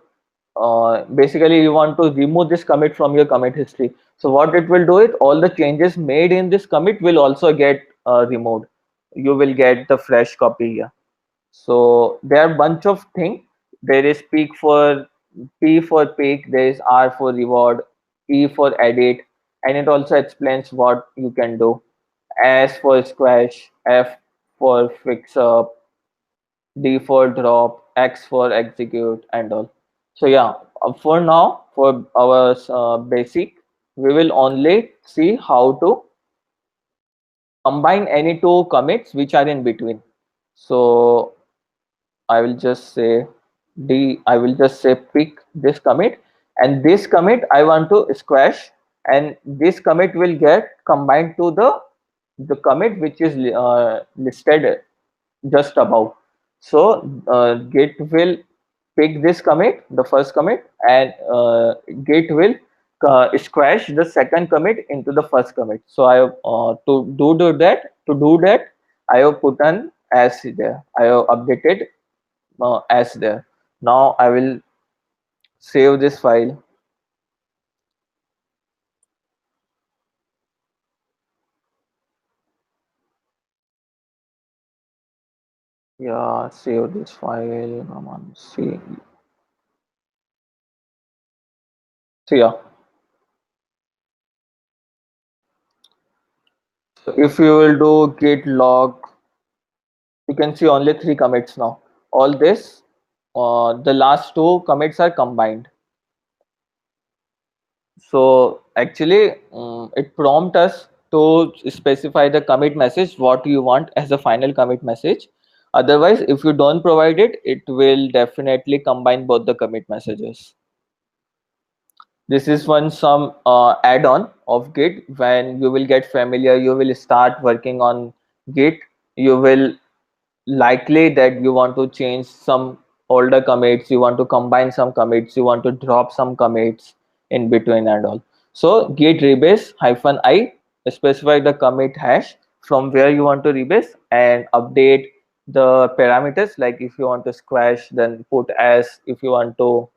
basically you want to remove this commit from your commit history. So what it will do is all the changes made in this commit will also get removed. You will get the fresh copy here. So there are bunch of things. There is peak for P for peak, there is R for reward, E for edit, and it also explains what you can do. S for squash, F for fix up, D for drop, X for execute, and all. So yeah, for now, for our basic, we will only see how to combine any two commits which are in between. So I will just say I will just say pick this commit, and this commit I want to squash, and this commit will get combined to the commit which is listed just above. So Git will pick this commit, the first commit, and Git will squash the second commit into the first commit. So I have to do that I have put an as there. I have updated as there. Now I will save this file. Yeah, save this file. Come on, see. So yeah, so if you will do git log, you can see only 3 commits now. All this, the last 2 commits are combined. So actually, it prompts us to specify the commit message, what you want as a final commit message. Otherwise, if you don't provide it, it will definitely combine both the commit messages. This is one some add-on of Git. When you will get familiar, you will start working on Git, you will likely that you want to change some older commits, you want to combine some commits, you want to drop some commits in between and all. So git rebase hyphen I specify the commit hash from where you want to rebase, and update the parameters, like if you want to squash then put as, if you want to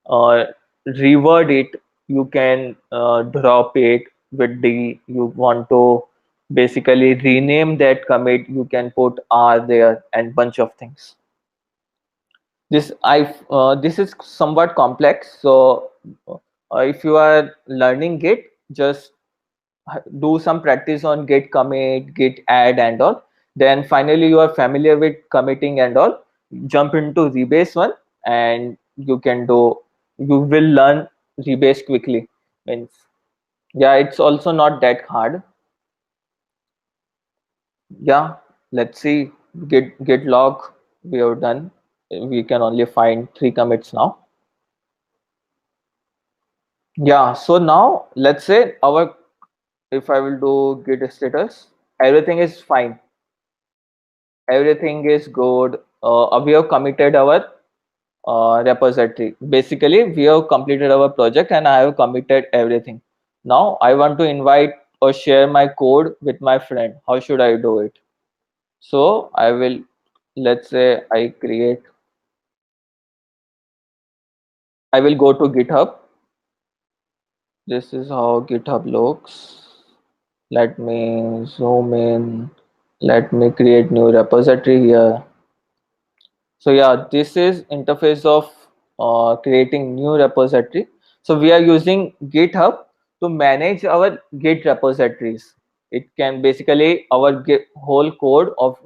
uh, reword it, you can drop it with D. You want to basically rename that commit, you can put R there, and bunch of things. This is somewhat complex. So if you are learning Git, just do some practice on git commit, git add and all. Then finally you are familiar with committing and all, jump into rebase one, and you will learn rebase quickly. Means, yeah, it's also not that hard. Yeah, let's see. Git log, we have done. We can only find 3 commits now. Yeah, so now let's say if I will do git status, everything is fine, everything is good. We have committed our repository. Basically, we have completed our project and I have committed everything. Now I want to invite or share my code with my friend. How should I do it? So I will, let's say I will go to GitHub. This is how GitHub looks. Let me zoom in. Let me create new repository here. So yeah, this is interface of creating new repository. So we are using GitHub to manage our Git repositories. It can basically our whole code of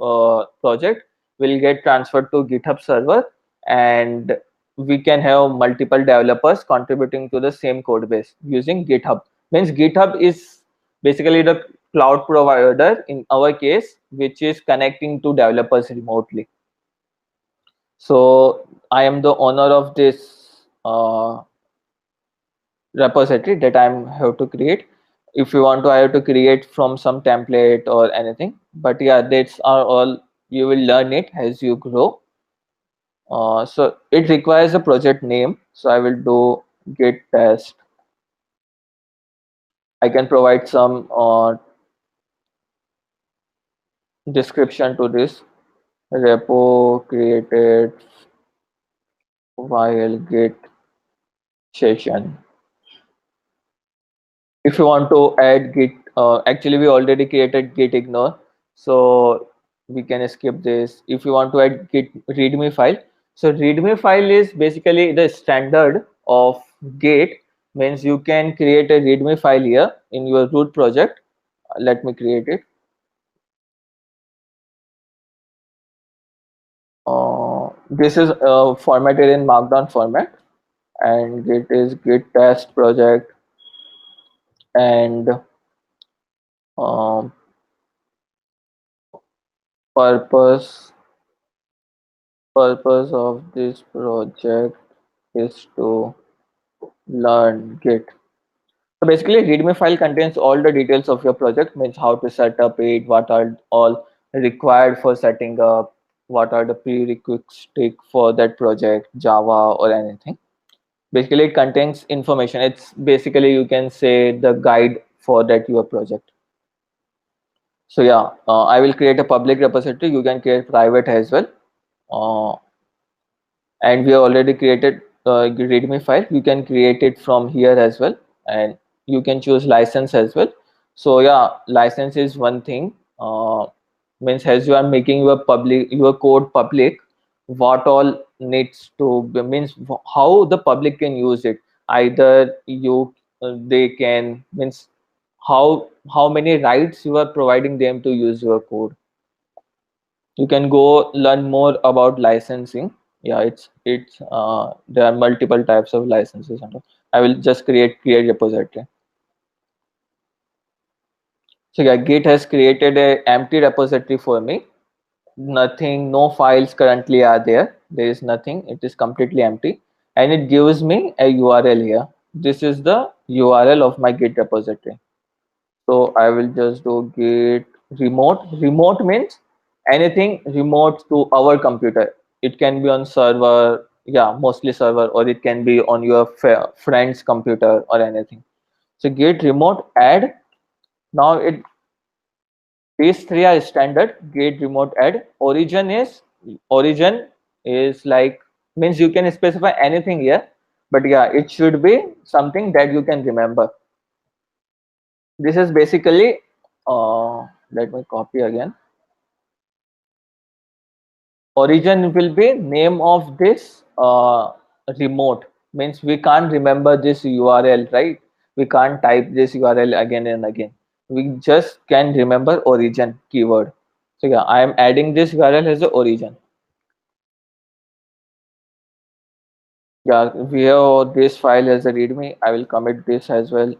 project will get transferred to GitHub server, and we can have multiple developers contributing to the same code base using GitHub. Means GitHub is basically the cloud provider in our case, which is connecting to developers remotely. So I am the owner of this repository that I'm have to create. If you want to, I have to create from some template or anything. But yeah, that's are all, you will learn it as you grow. So it requires a project name. So I will do git test. I can provide some description to this. Repo created while git session. If you want to add git, actually we already created git ignore, so we can skip this. If you want to add git readme file, so readme file is basically the standard of git. Means you can create a readme file here in your root project. Let me create it. This is formatted in markdown format, and it is git test project, and um, purpose purpose of this project is to learn Git. So basically, README file contains all the details of your project, means how to set up it, what are all required for setting up, what are the prerequisites for that project, Java or anything. Basically, it contains information. It's basically, you can say, the guide for that your project. So yeah, I will create a public repository. You can create private as well. Uh, and we have already created readme file. You can create it from here as well, and you can choose license as well. So yeah, license is one thing. Means as you are making your code public, what all needs to be, means how the public can use it. Either they can, means how many rights you are providing them to use your code. You can go learn more about licensing. Yeah, it's there are multiple types of licenses, and I will just create repository. So yeah, git has created a empty repository for me. Nothing, no files currently are there. There is nothing, it is completely empty, and it gives me a URL here. This is the URL of my git repository. So I will just do git remote. Remote means anything remote to our computer. It can be on server, yeah, mostly server, or it can be on your friend's computer or anything. So git remote add. Now these three are standard. Git remote add. Origin is like, means you can specify anything here, but yeah, it should be something that you can remember. This is basically, let me copy again. origin will be name of this remote. Means we can't remember this URL, right? We can't type this URL again and again. We just can remember origin keyword. So yeah, I am adding this URL as the origin. Yeah, we have this file as a readme. I will commit this as well.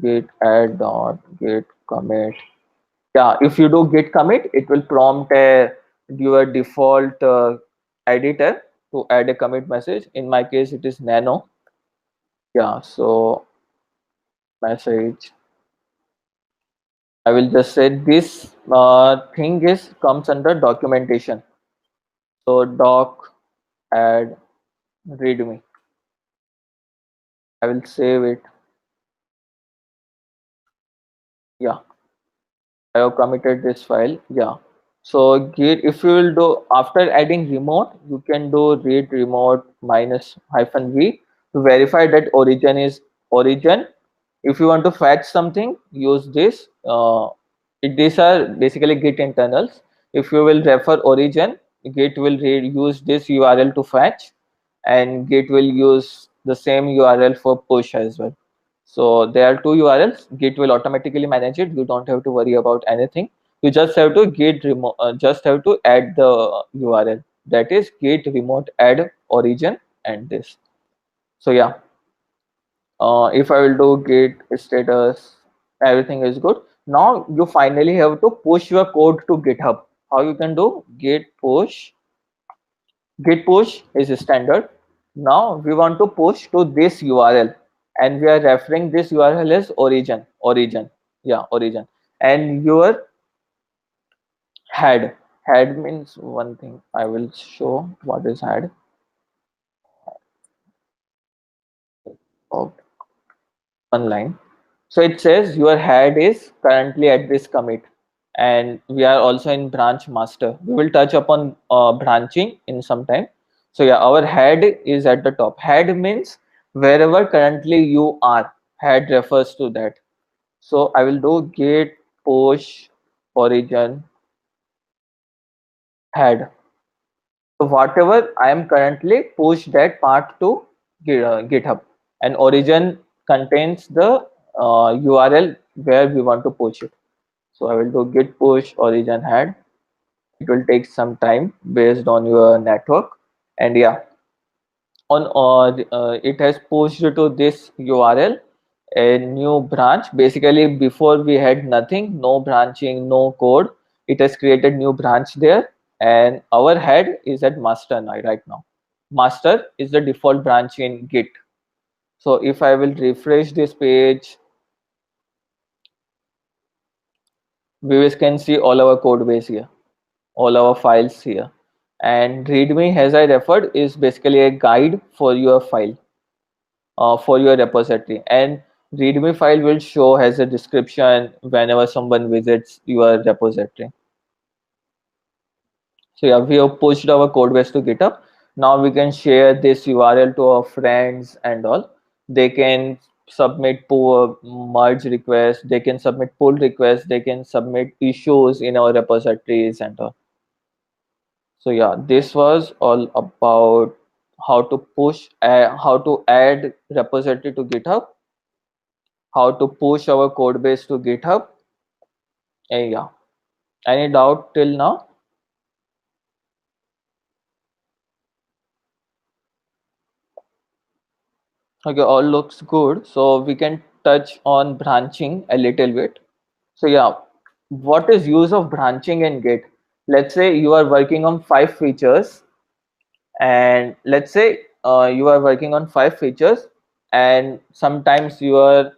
Git add dot git commit. Yeah, if you do git commit, it will prompt your default editor to add a commit message. In my case, it is Nano. Yeah, so message. I will just say this thing is comes under documentation. So doc add readme. I will save it. Yeah, I have committed this file. Yeah. So git, if you will do after adding remote, you can do read remote minus hyphen v to verify that origin is origin. If you want to fetch something, use this. These are basically git internals. If you will refer origin, git will use this URL to fetch, and git will use the same URL for push as well. So there are two URLs. Git will automatically manage it. You don't have to worry about anything. You just have to just have to add the URL. That is git remote add origin and this. So yeah, if I will do git status, everything is good. Now you finally have to push your code to GitHub. How you can do git push? Git push is standard. Now we want to push to this URL, and we are referring this URL as origin. Origin, yeah, origin. And your head. Head means one thing. I will show what is head. Okay, one line. So it says your head is currently at this commit, and we are also in branch master. We will touch upon branching in some time. So yeah, our head is at the top. Head means wherever currently you are. Head refers to that. So I will do git push origin head. So whatever I am currently push that part to GitHub, and origin contains the URL where we want to push it. So I will do git push origin head. It will take some time based on your network, and yeah, on it has pushed to this URL a new branch. Basically, before we had nothing, no branching, no code. It has created new branch there, and our head is at master now right now. Master is the default branch in Git. So if I will refresh this page, we can see all our code base here, all our files here. And readme, as I referred, is basically a guide for your file, for your repository. And readme file will show as a description whenever someone visits your repository. So yeah, we have pushed our code base to GitHub. Now we can share this URL to our friends and all. They can submit pull merge requests, they can submit pull requests, they can submit issues in our repositories and all. So yeah, this was all about how to push, how to add repository to GitHub, how to push our code base to GitHub. And yeah, any doubt till now? Okay, all looks good. So we can touch on branching a little bit. So yeah, what is use of branching in Git? Let's say you are working on 5 features, and let's say you are working on 5 features, and sometimes you are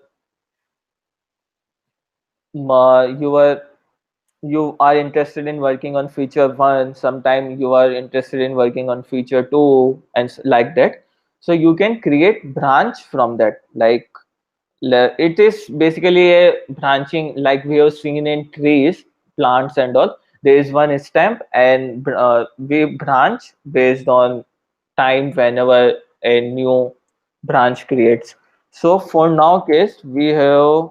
interested in working on feature 1, sometime you are interested in working on feature 2, and like that. So you can create branch from that. Like it is basically a branching like we have seen in trees, plants and all. There is one stem, and we branch based on time whenever a new branch creates. So for now case, we have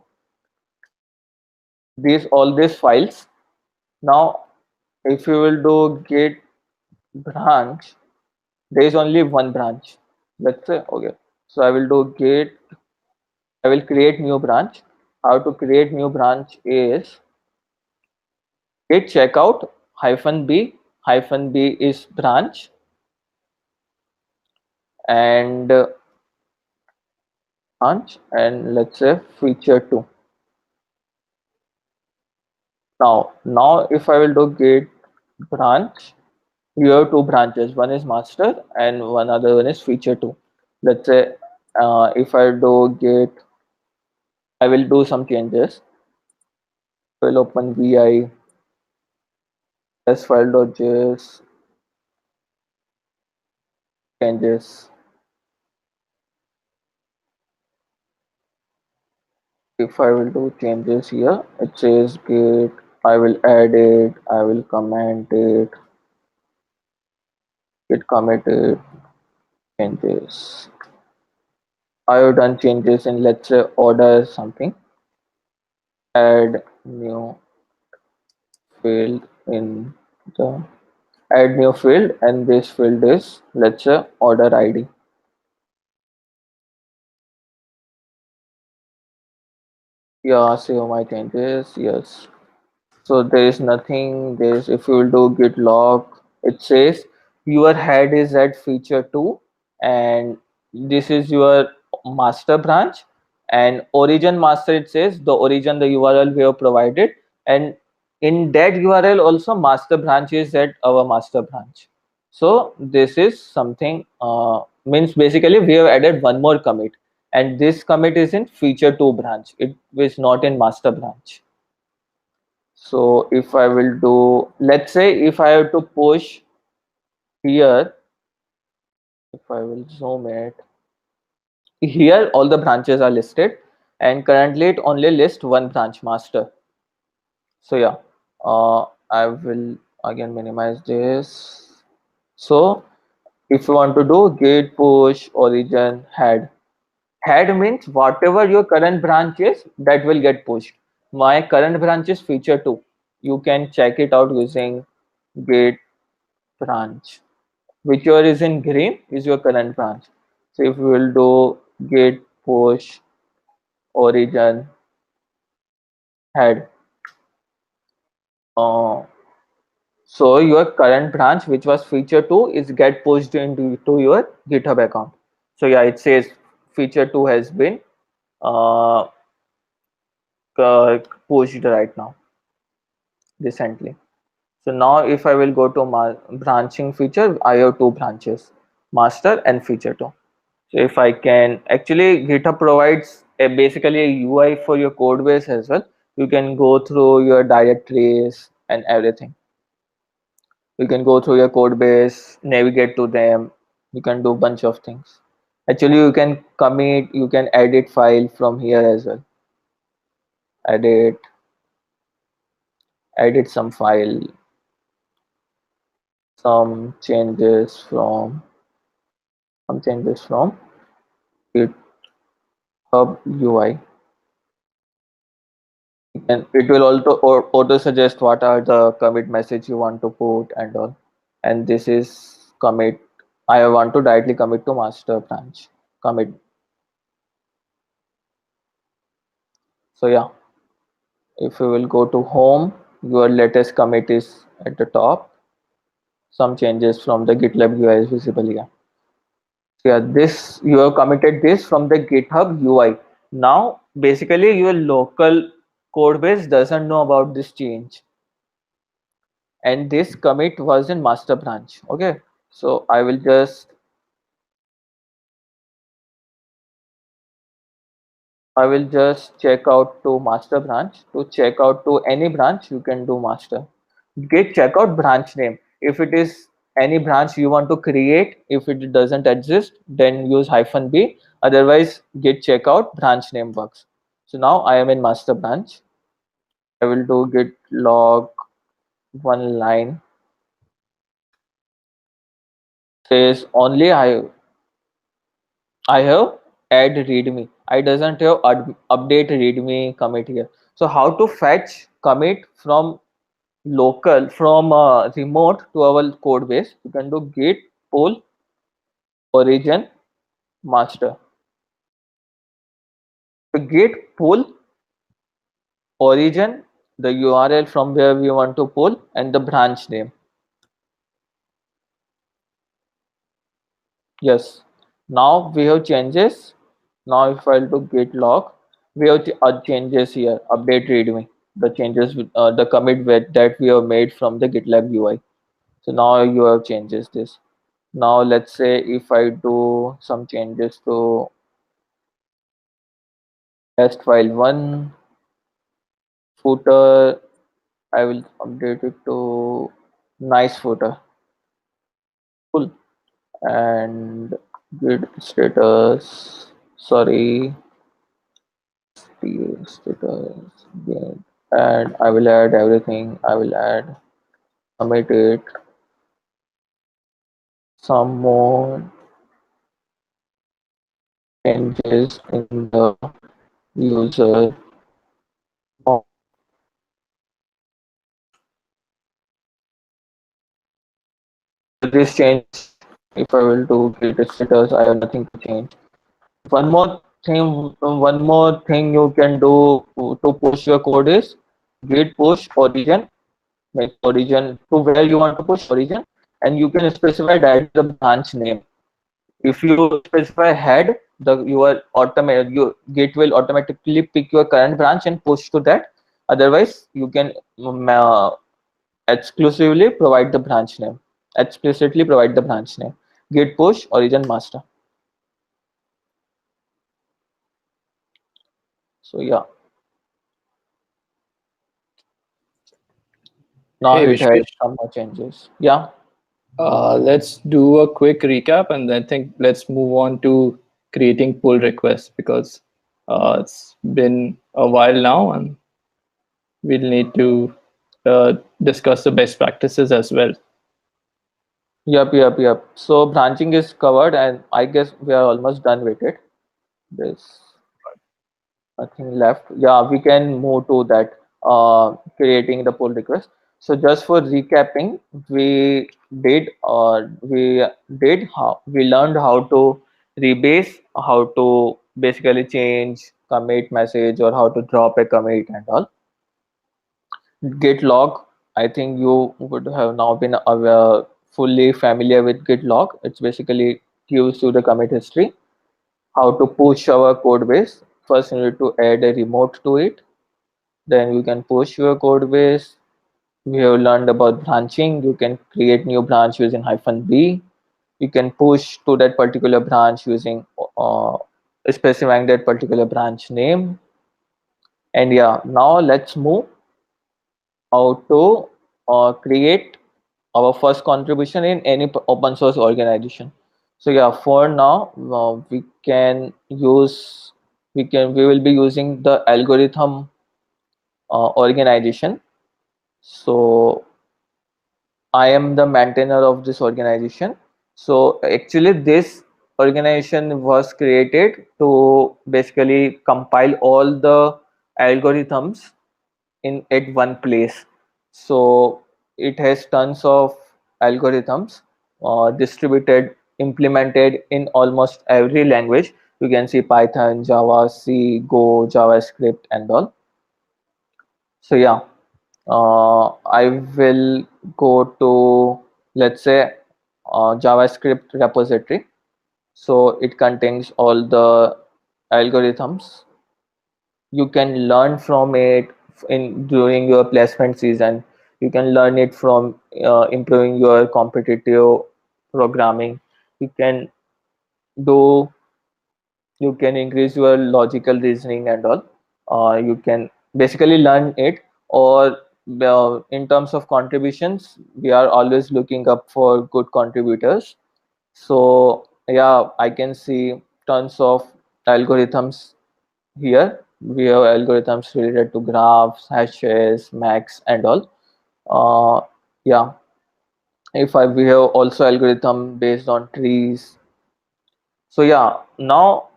all these files. Now if you will do git branch, there is only one branch. Let's say, okay. So I will do git, I will create new branch. How to create new branch is git checkout -b is branch, and and let's say feature 2. Now if I will do git branch, you have two branches. One is master and one other one is feature 2. Let's say if I do git, I will do some changes. I will open vi file.js changes. If I will do changes here, it says git, I will add it, I will comment it, git committed changes. I have done changes in, let's say, order something, add new field in the add new field, and this field is, let's say, order ID. Yeah, save my changes, yes. So there is nothing, there's, if you will do git log, it says your head is at feature 2 and this is your master branch, and origin master, it says the origin, the URL we have provided, and in that URL also master branch is at our master branch. So this is something, means basically we have added one more commit, and this commit is in feature 2 branch, it is not in master branch. So if I will do, let's say if I have to push here, if I will zoom it, here all the branches are listed and currently it only lists one branch, master. So yeah, I will again minimize this. So if you want to do git push origin head, head means whatever your current branch is, that will get pushed. My current branch is feature 2. You can check it out using git branch. Whichever is in green is your current branch. So if we will do git push origin head, uh, so your current branch which was feature 2 is get pushed into to your GitHub account. So yeah, it says feature 2 has been uh, pushed right now recently. So now if I will go to my branching feature, I have two branches, master and feature 2. So if I can, actually GitHub provides basically a UI for your code base as well. You can go through your directories and everything. You can go through your code base, navigate to them. You can do a bunch of things. Actually, you can commit, you can edit file from here as well. Edit, edit some file, some changes from, GitHub UI. And it will also auto suggest what are the commit message you want to put and all. And this is commit, I want to directly commit to master branch commit. So yeah, if you will go to home, your latest commit is at the top. Some changes from the GitLab UI is visible here. So yeah, this, you have committed this from the GitHub UI. Now basically your local code base doesn't know about this change, and this commit was in master branch. Okay, so I will just check out to master branch. To check out to any branch, you can do master. Git checkout branch name. If it is any branch you want to create, if it doesn't exist, then use -b. Otherwise, git checkout branch name works. So now I am in master branch. I will do git log one line. Says only I have add readme. I doesn't have update readme commit here. So how to fetch commit from local from remote to our code base, you can do git pull origin master. The git pull origin, the URL from where we want to pull, and the branch name. Yes. Now we have changes. Now if I do git log, we have changes here. Update readme. The changes, the commit that we have made from the GitLab UI. So now you have changes this. Now let's say if I do some changes to test file one footer, I will update it to nice footer. Cool. And git status. Sorry, status. Git. And I will add everything. I will add commit it. Some more changes in the user. This change, if I will do git status, I have nothing to change. One more thing you can do to push your code is git push origin, make origin to where you want to push origin, and you can specify that the branch name. If you specify head, the your automatic your Git will automatically pick your current branch and push to that. Otherwise, you can exclusively provide the branch name. Explicitly provide the branch name. Git push origin master. So yeah, now Hey it has Vishwesh, some more changes. Yeah. let's do a quick recap and then think let's move on to creating pull requests because it's been a while now and we'll need to discuss the best practices as well. Yep. So branching is covered, and I guess we are almost done with it. There's nothing left. Yeah, we can move to that creating the pull request. So just for recapping, we did how we learned how to rebase, how to basically change commit message or how to drop a commit and all. Git log, I think you would have now been fully familiar with Git log. It's basically gives you the commit history. How to push our code base. First, you need to add a remote to it. Then you can push your code base. We have learned about branching. You can create new branch using -b. You can push to that particular branch using specifying that particular branch name. And yeah, now let's move how to create our first contribution in any open source organization. So yeah, for now we will be using the algorithm organization. So I am the maintainer of this organization. So actually this organization was created to basically compile all the algorithms in at one place. So it has tons of algorithms distributed, implemented in almost every language. You can see Python, Java, C, Go, JavaScript, and all. So yeah, I will go to, let's say, JavaScript repository. So it contains all the algorithms. You can learn from it in during your placement season. You can learn it from improving your competitive programming. You can do you can increase your logical reasoning and all. You can basically learn it, or in terms of contributions, we are always looking up for good contributors. So yeah, I can see tons of algorithms here. We have algorithms related to graphs, hashes, max, and all. Yeah, if I we have also algorithm based on trees. So yeah, now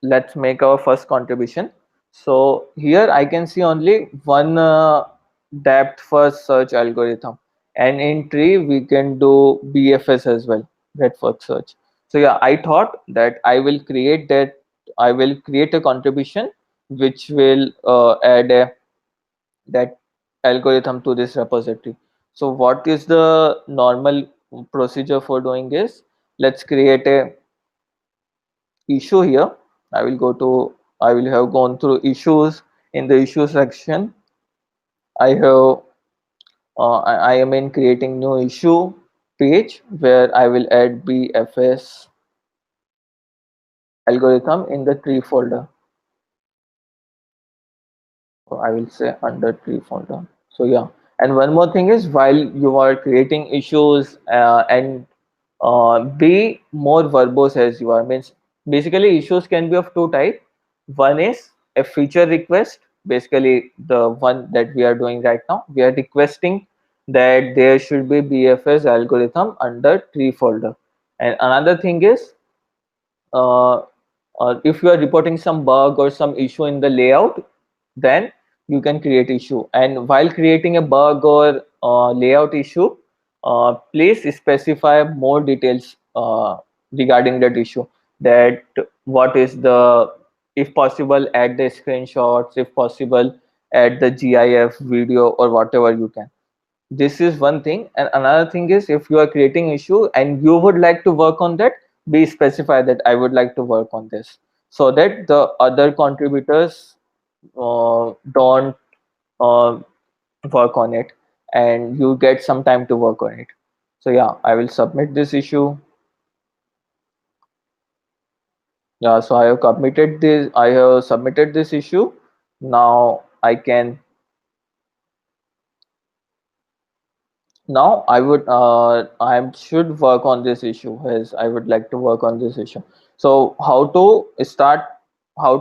let's make our first contribution. So here I can see only one depth first search algorithm, and in tree we can do BFS as well, breadth first search. So yeah, I thought that I will create a contribution which will add that algorithm to this repository. So what is the normal procedure for doing this? Let's create a issue here. I will have gone through issues. In the issue section, I am in creating new issue page where I will add BFS algorithm in the tree folder. So I will say under tree folder. So yeah, and one more thing is, while you are creating issues and be more verbose as you are, means basically issues can be of two type. One is a feature request, basically the one that we are doing right now. We are requesting that there should be BFS algorithm under tree folder. And another thing is, uh, if you are reporting some bug or some issue in the layout, then you can create issue. And while creating a bug or layout issue, please specify more details regarding that issue. That what is the, if possible, add the screenshots, if possible, add the GIF video or whatever you can. This is one thing. And another thing is, if you are creating issue and you would like to work on that, be specify that I would like to work on this, so that the other contributors don't uh, work on it and you get some time to work on it. So yeah, I will submit this issue. Yeah, so I have submitted this issue. Now I should work on this issue, as I would like to work on this issue. So how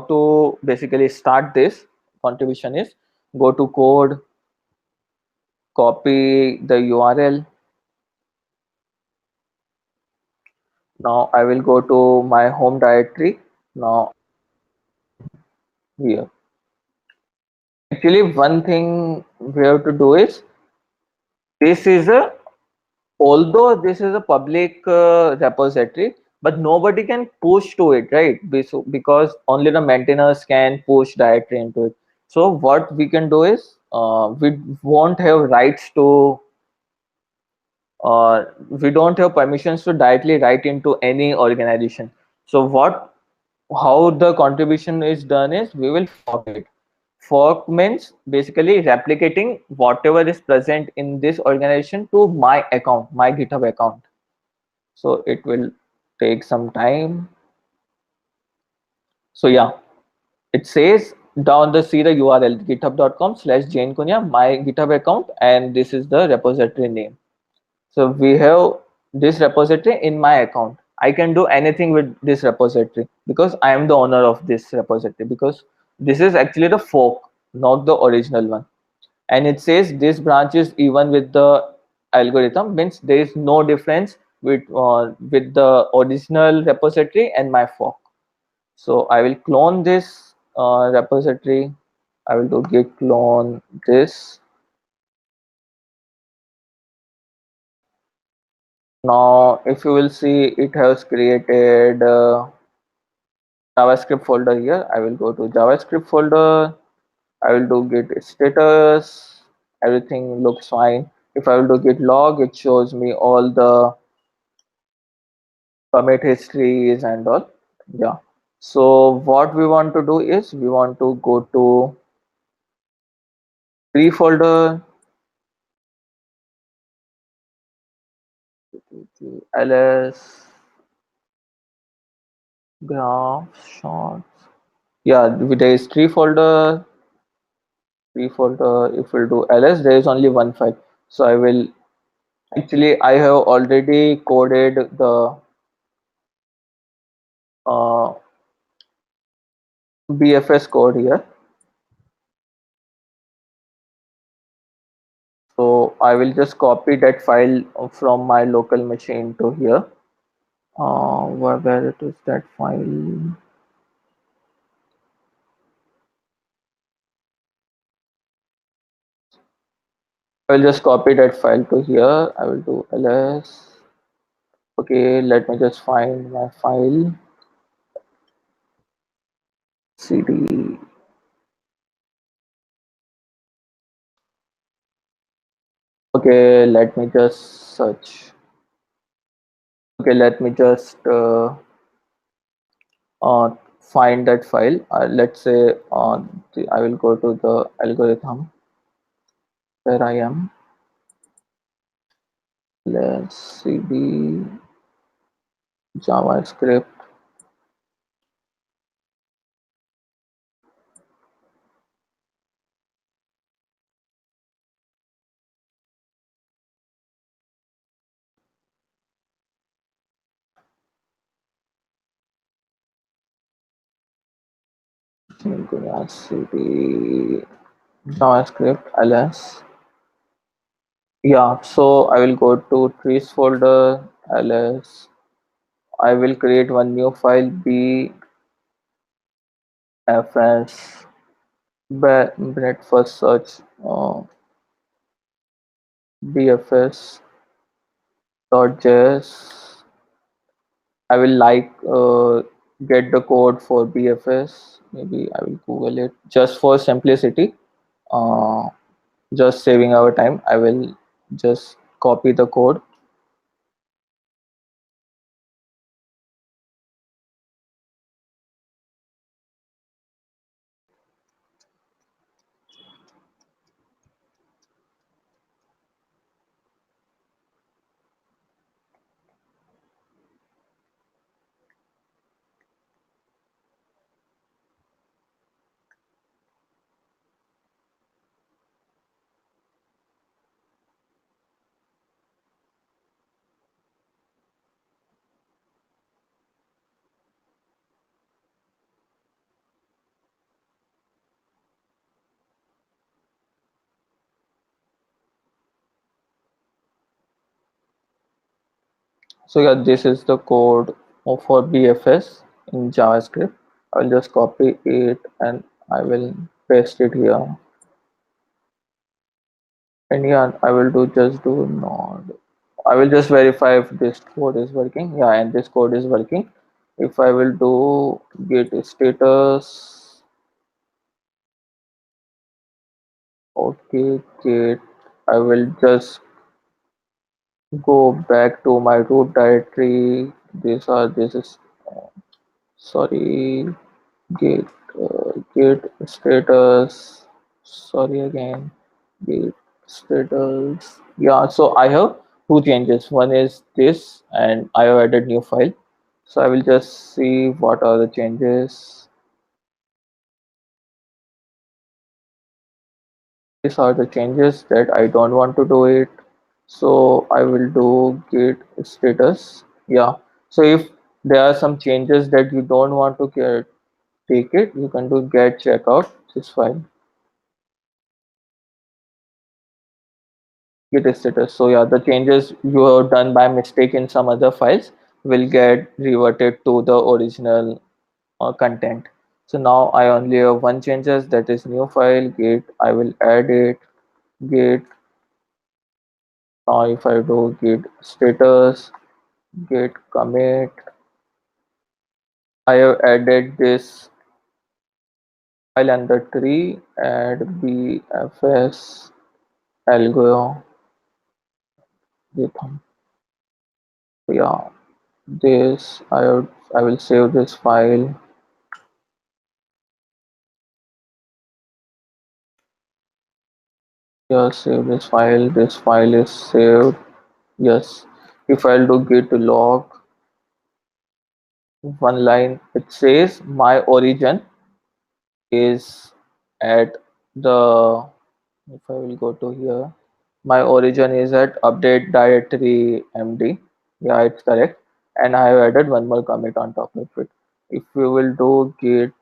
to basically start this contribution is, go to code, copy the URL. Now I will go to my home directory. Now here, actually one thing we have to do is, this is a although this is a public repository, but nobody can push to it, right? Because only the maintainers can push directly into it. So what we can do is, we won't have rights to we don't have permissions to directly write into any organization. So how the contribution is done is, we will fork it. Fork means basically replicating whatever is present in this organization to my account, my GitHub account. So it will take some time. So yeah, it says down the see the URL, github.com/jainkunia, my GitHub account, and this is the repository name. So we have this repository in my account. I can do anything with this repository because I am the owner of this repository, because this is actually the fork, not the original one. And it says this branch is even with the algorithm, means there is no difference with the original repository and my fork. So I will clone this repository. I will do git clone this. Now if you will see, it has created JavaScript folder here. I will go to JavaScript folder. I will do git status. Everything looks fine. If I will do git log, it shows me all the commit histories and all. Yeah. So what we want to do is, we want to go to tree folder, ls graph shots. Yeah, there is tree folder. If we'll do ls, there is only one file. So I will, actually I have already coded the uh, BFS code here. So I will just copy that file from my local machine to here. Where it is, that file? I will just copy that file to here. I will do ls. Okay, let me just find my file. Cd. Okay, let me just search. Okay, let me just uh, find that file. Let's say I will go to the algorithm where I am. Let's cd JavaScript. cd JavaScript ls. Yeah, so I will go to trees folder ls. I will create one new file bfs breakfast search bfs .js. I will get the code for bfs. Maybe I will Google it just for simplicity. Uh, just saving our time. I will just copy the code. So yeah, this is the code for BFS in JavaScript. I'll just copy it and I will paste it here. And yeah, I will just do node. I will just verify if this code is working. Yeah, and this code is working. If I will do git status, okay, git, I will just go back to my root directory. This is sorry, git git status. Sorry again, git status. Yeah, so I have two changes. One is this, and I have added new file. So I will just see what are the changes. These are the changes that I don't want to do it. So I will do git status. Yeah. So if there are some changes that you don't want to take it, you can do get checkout this file. Git status. So yeah, the changes you have done by mistake in some other files will get reverted to the original content. So now I only have one changes, that is new file git. I will add it git. Now if I do git status, git commit, I have added this file under tree, add bfs algo github. So yeah, this I will save this file. Yes, save this file. This file is saved. Yes. If I'll do git log, one line, it says my origin is at the, if I will go to here, my origin is at update directory md. Yeah, it's correct. And I have added one more commit on top of it. If you will do git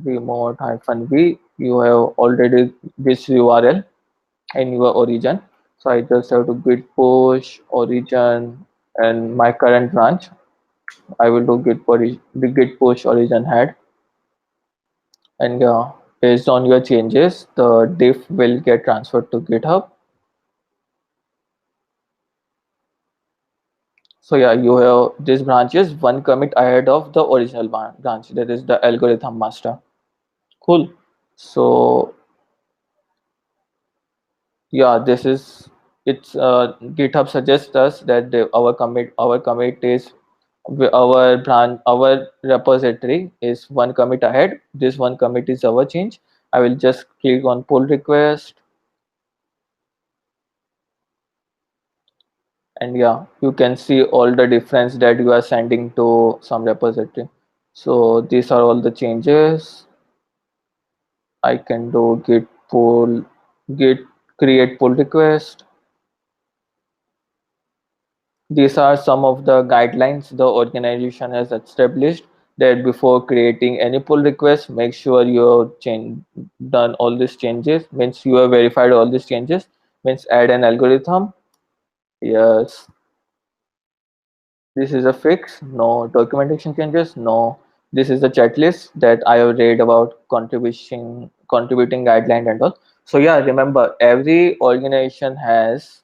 remote -v, you have already this URL in your origin. So I just have to git push origin and my current branch. I will do the git push origin head, and based on your changes, the diff will get transferred to GitHub. So yeah, you have this branch is one commit ahead of the original branch, that is the algorithm master. Cool. So yeah, this is it's GitHub suggests us that our commit is our branch, our repository is one commit ahead. This one commit is our change. I will just click on pull request, and yeah, you can see all the difference that you are sending to some repository. So these are all the changes. I can do git create pull request. These are some of the guidelines the organization has established, that before creating any pull request, make sure you have done all these changes, means you have verified all these changes, means add an algorithm. Yes, this is a fix. No documentation changes. No, this is the checklist that I have read about contributing guideline and all. So yeah, remember every organization has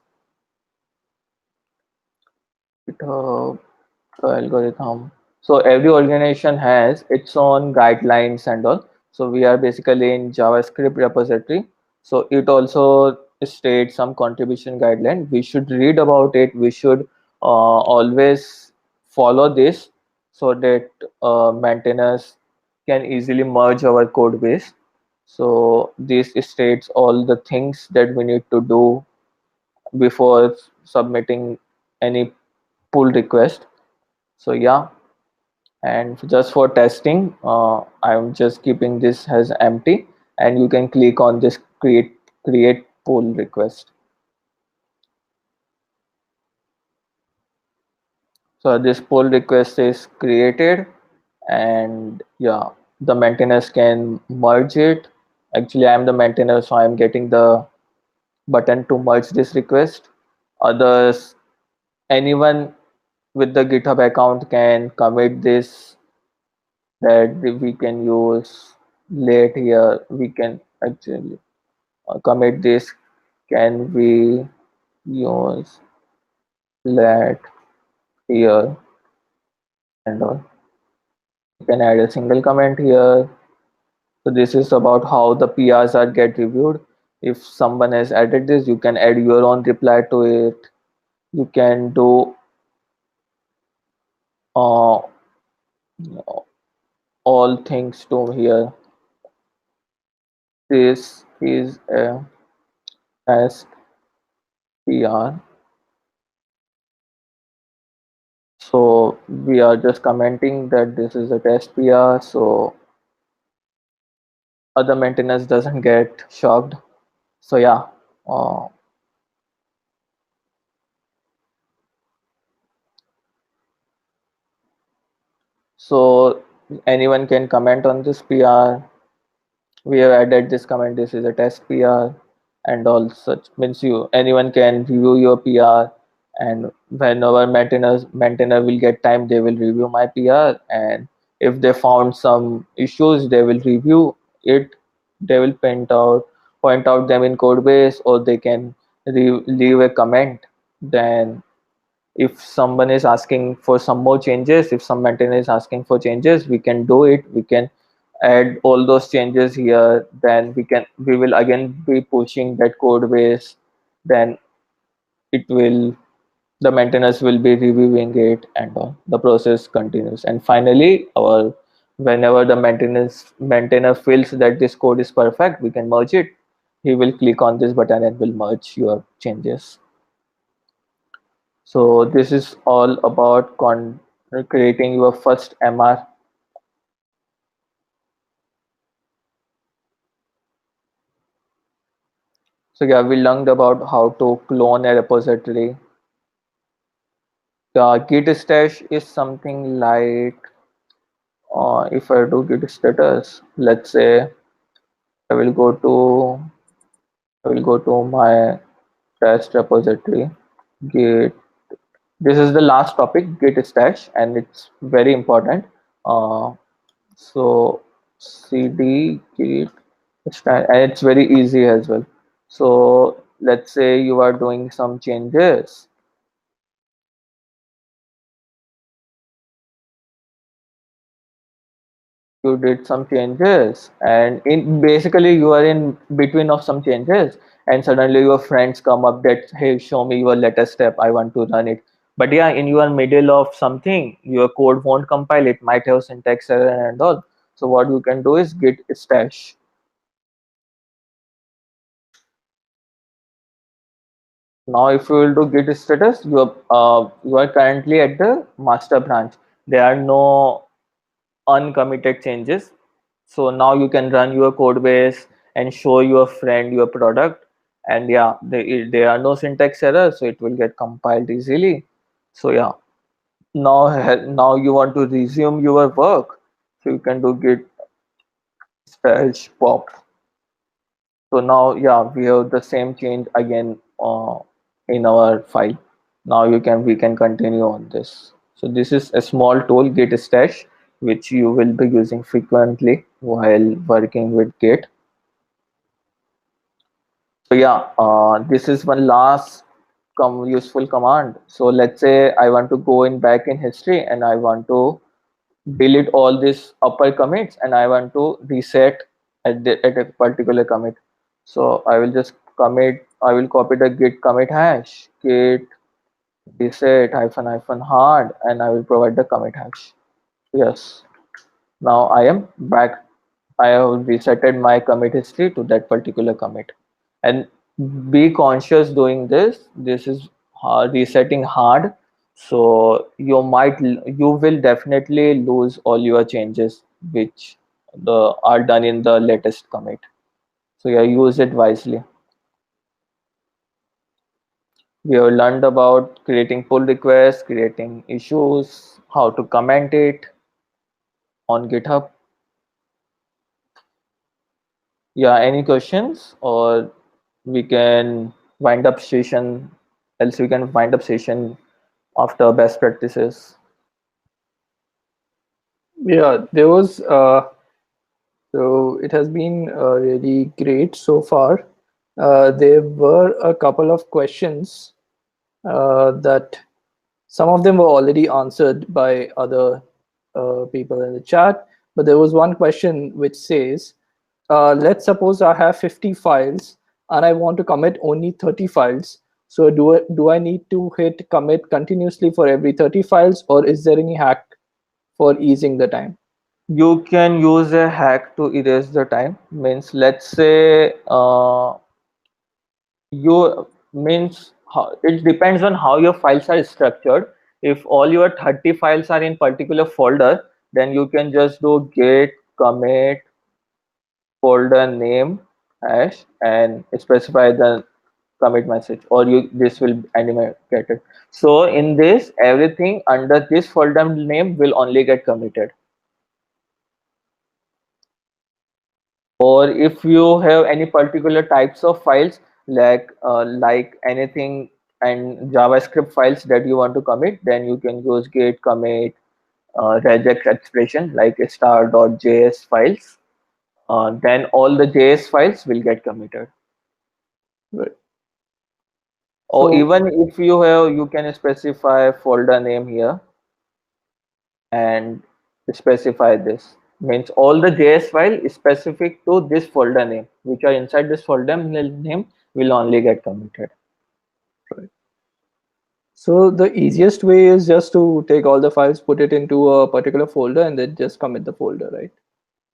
uh, algorithm. So every organization has its own guidelines and all. So we are basically in JavaScript repository. So it also states some contribution guideline. We should read about it. We should always follow this, so that maintainers can easily merge our code base. So this states all the things that we need to do before submitting any pull request. So yeah, and just for testing, I'm just keeping this as empty, and you can click on this create pull request. So this pull request is created, and yeah, the maintainers can merge it. Actually, I'm the maintainer, so I'm getting the button to merge this request. Others, anyone with the GitHub account can commit this, that we can use late here. We can actually commit this, can we use let here and all. You can add a single comment here. So this is about how the PRs are get reviewed. If someone has added this, you can add your own reply to it. You can do uh, all things to here. This is a test PR. So we are just commenting that this is a test PR. So other maintainers doesn't get shocked. So yeah, uh, so anyone can comment on this PR. We have added this comment. This is a test PR, and all such means you anyone can review your PR. And whenever maintainer will get time, they will review my PR. And if they found some issues, they will review it. They will point out them in code base, or they can leave a comment. Then if someone is asking for some more changes, if some maintainer is asking for changes, we can do it. We can add all those changes here. Then we will again be pushing that code base. Then it will the maintainers will be reviewing it, and the process continues. And finally, our whenever the maintainer feels that this code is perfect, we can merge it. He will click on this button and will merge your changes. So this is all about creating your first MR. So yeah, we learned about how to clone a repository. Git stash is something like, if I do git status, let's say I will go to my test repository, git. This is the last topic, git stash, and it's very important. Uh, so cd git stash, and it's very easy as well. So let's say you are doing some changes. you did some changes, and in basically you are in between of some changes, and suddenly your friends come up that, hey, show me your latest step, I want to run it. But yeah, in your middle of something, your code won't compile, it might have syntax error and all. So what you can do is git stash. Now if you will do git status, you are currently at the master branch. There are no uncommitted changes. So now you can run your code base and show your friend your product, and yeah, there are no syntax errors, so it will get compiled easily. So yeah, now you want to resume your work, so you can do git stash pop. So now yeah, we have the same change again in our file. Now we can continue on this. So this is a small tool, git stash, which you will be using frequently while working with git. So yeah, this is one last useful command. So let's say I want to go in back in history and I want to delete all these upper commits and I want to reset at a particular commit. So I will just commit, I will copy the git commit hash, git reset hyphen hyphen hard, and I will provide the commit hash. Yes. Now I am back. I have resetted my commit history to that particular commit. And be conscious doing this. This is resetting hard. So you will definitely lose all your changes which are done in the latest commit. So yeah, use it wisely. We have learned about creating pull requests, creating issues, how to comment it on GitHub. Yeah, any questions, or we can wind up session, else we can wind up session after best practices. Yeah, there was so it has been really great so far. There were a couple of questions that some of them were already answered by other people in the chat, but there was one question which says, let's suppose I have 50 files and I want to commit only 30 files. So do I need to hit commit continuously for every 30 files, or is there any hack for easing the time? You can use a hack to erase the time. Means let's say you means how, it depends on how your files are structured. If all your 30 files are in particular folder, then you can just do git commit folder name hash and specify the commit message, or you this will animate it. So in this, everything under this folder name will only get committed. Or if you have any particular types of files like anything and JavaScript files that you want to commit, then you can use git commit regex expression like star.js files. Then all the JS files will get committed. Right. Or So even if you have, you can specify folder name here and specify this. Means all the JS file is specific to this folder name, which are inside this folder name will only get committed. right. So the easiest way is just to take all the files, put it into a particular folder, and then just commit the folder, right?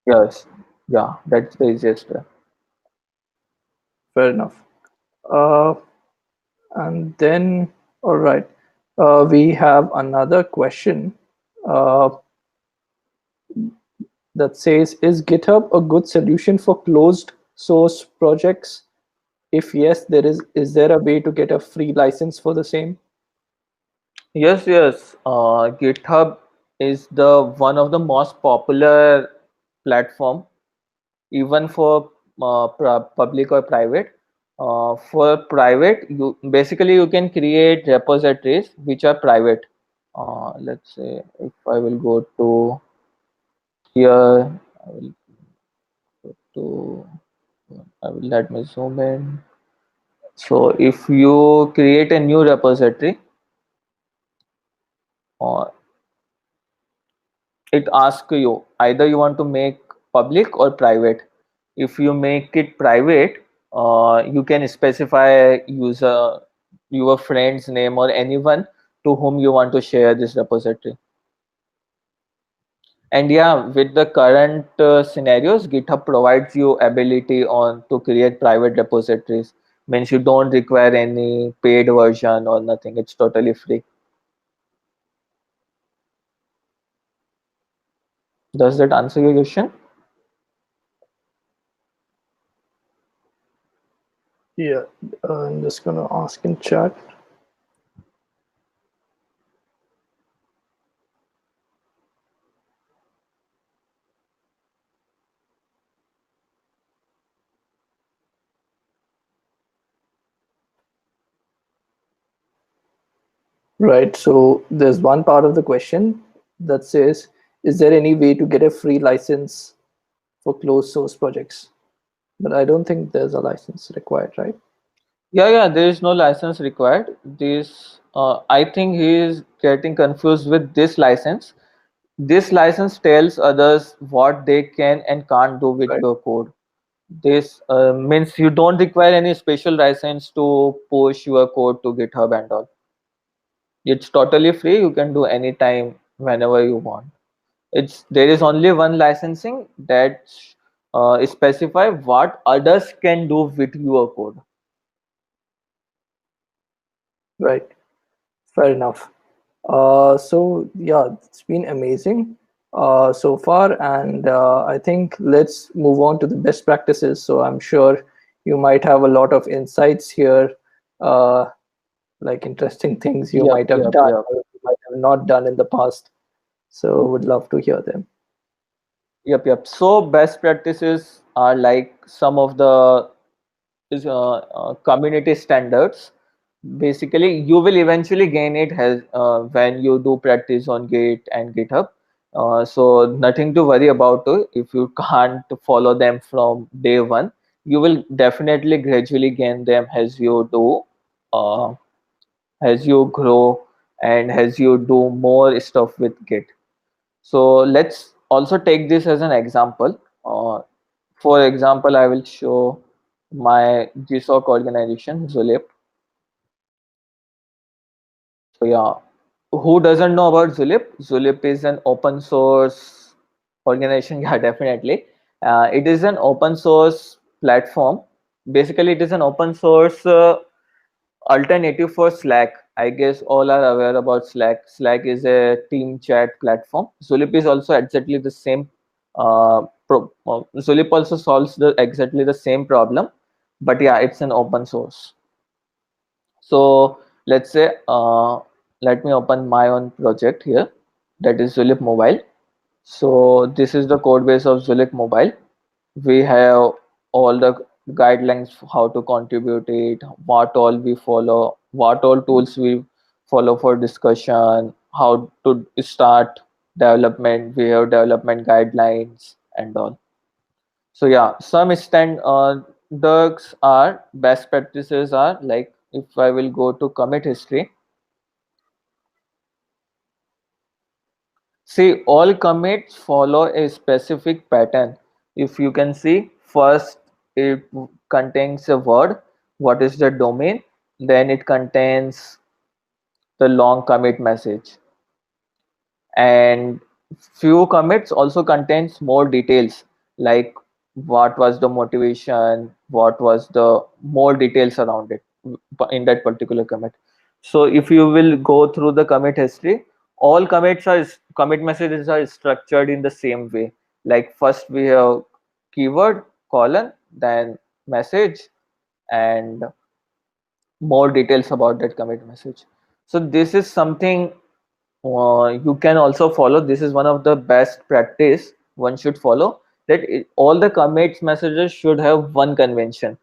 Yes, yeah, that's the easiest way. Fair enough. Uh, and then, all right, we have another question uh, that says, is GitHub a good solution for closed source projects? If yes, is there a way to get a free license for the same? Yes, yes. GitHub is the one of the most popular platform, even for public or private. For private, you can create repositories which are private. Let's say if I will go to here, I will go to, I will let me zoom in. So if you create a new repository, uh, it asks you either you want to make public or private. If you make it private, you can specify user, your friend's name or anyone to whom you want to share this repository. And yeah, with the current scenarios, GitHub provides you ability on to create private repositories. Means you don't require any paid version or nothing. It's totally free. Does that answer your question? Yeah, I'm just gonna ask in chat. Right. So there's one part of the question that says, is there any way to get a free license for closed source projects? But I don't think there's a license required, right? Yeah, there is no license required. This, I think he is getting confused with this license. This license tells others what they can and can't do with Right. your code. This means you don't require any special license to push your code to GitHub and all. It's totally free. You can do anytime, whenever you want. It's there is only one licensing that specify what others can do with your code. Right. Fair enough. So yeah, it's been amazing so far, and I think let's move on to the best practices. So I'm sure you might have a lot of insights here, uh, like interesting things you Yep, might have yep, done yep. or you might have not done in the past. So would love to hear them. Yep. So best practices are like some of the community standards. Basically, you will eventually gain it as when you do practice on Git and GitHub. So nothing to worry about if you can't follow them from day one. You will definitely gradually gain them as you do, uh, as you grow and as you do more stuff with Git. So let's also take this as an example. For example, I will show my GSOC organization, Zulip. So yeah, who doesn't know about Zulip? Zulip is an open source organization. Yeah, definitely. It is an open source platform. Basically, it is an open source alternative for Slack. I guess all are aware about Slack. Slack is a team chat platform. Zulip is also exactly the same. Zulip also solves exactly the same problem, but yeah, it's an open source. So let's say, let me open my own project here, that is Zulip Mobile. So this is the code base of Zulip Mobile. We have all the guidelines for how to contribute it, what all we follow, what all tools we follow for discussion, how to start development. We have development guidelines and all. So yeah, some standards are best practices are like, if I will go to commit history, see, all commits follow a specific pattern. If you can see, first it contains a word, what is the domain, then it contains the long commit message, and few commits also contains more details, like what was the motivation, what was the more details around it in that particular commit. So if you will go through the commit history, all commit messages are structured in the same way. Like first we have keyword, colon, then message, and more details about that commit message. So this is something you can also follow. This is one of the best practice one should follow, that all the commits messages should have one convention.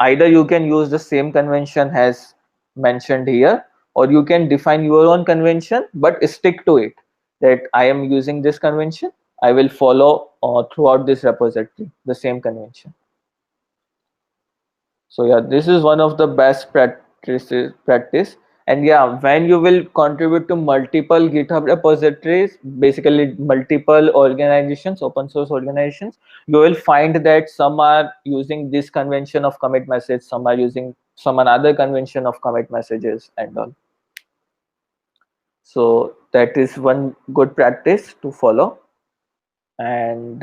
Either you can use the same convention as mentioned here, or you can define your own convention but stick to it, that I am using this convention, I will follow throughout this repository the same convention. So yeah, this is one of the best practice. And yeah, when you will contribute to multiple GitHub repositories, basically multiple organizations, open source organizations, you will find that some are using this convention of commit message, some are using some another convention of commit messages and all. So that is one good practice to follow. And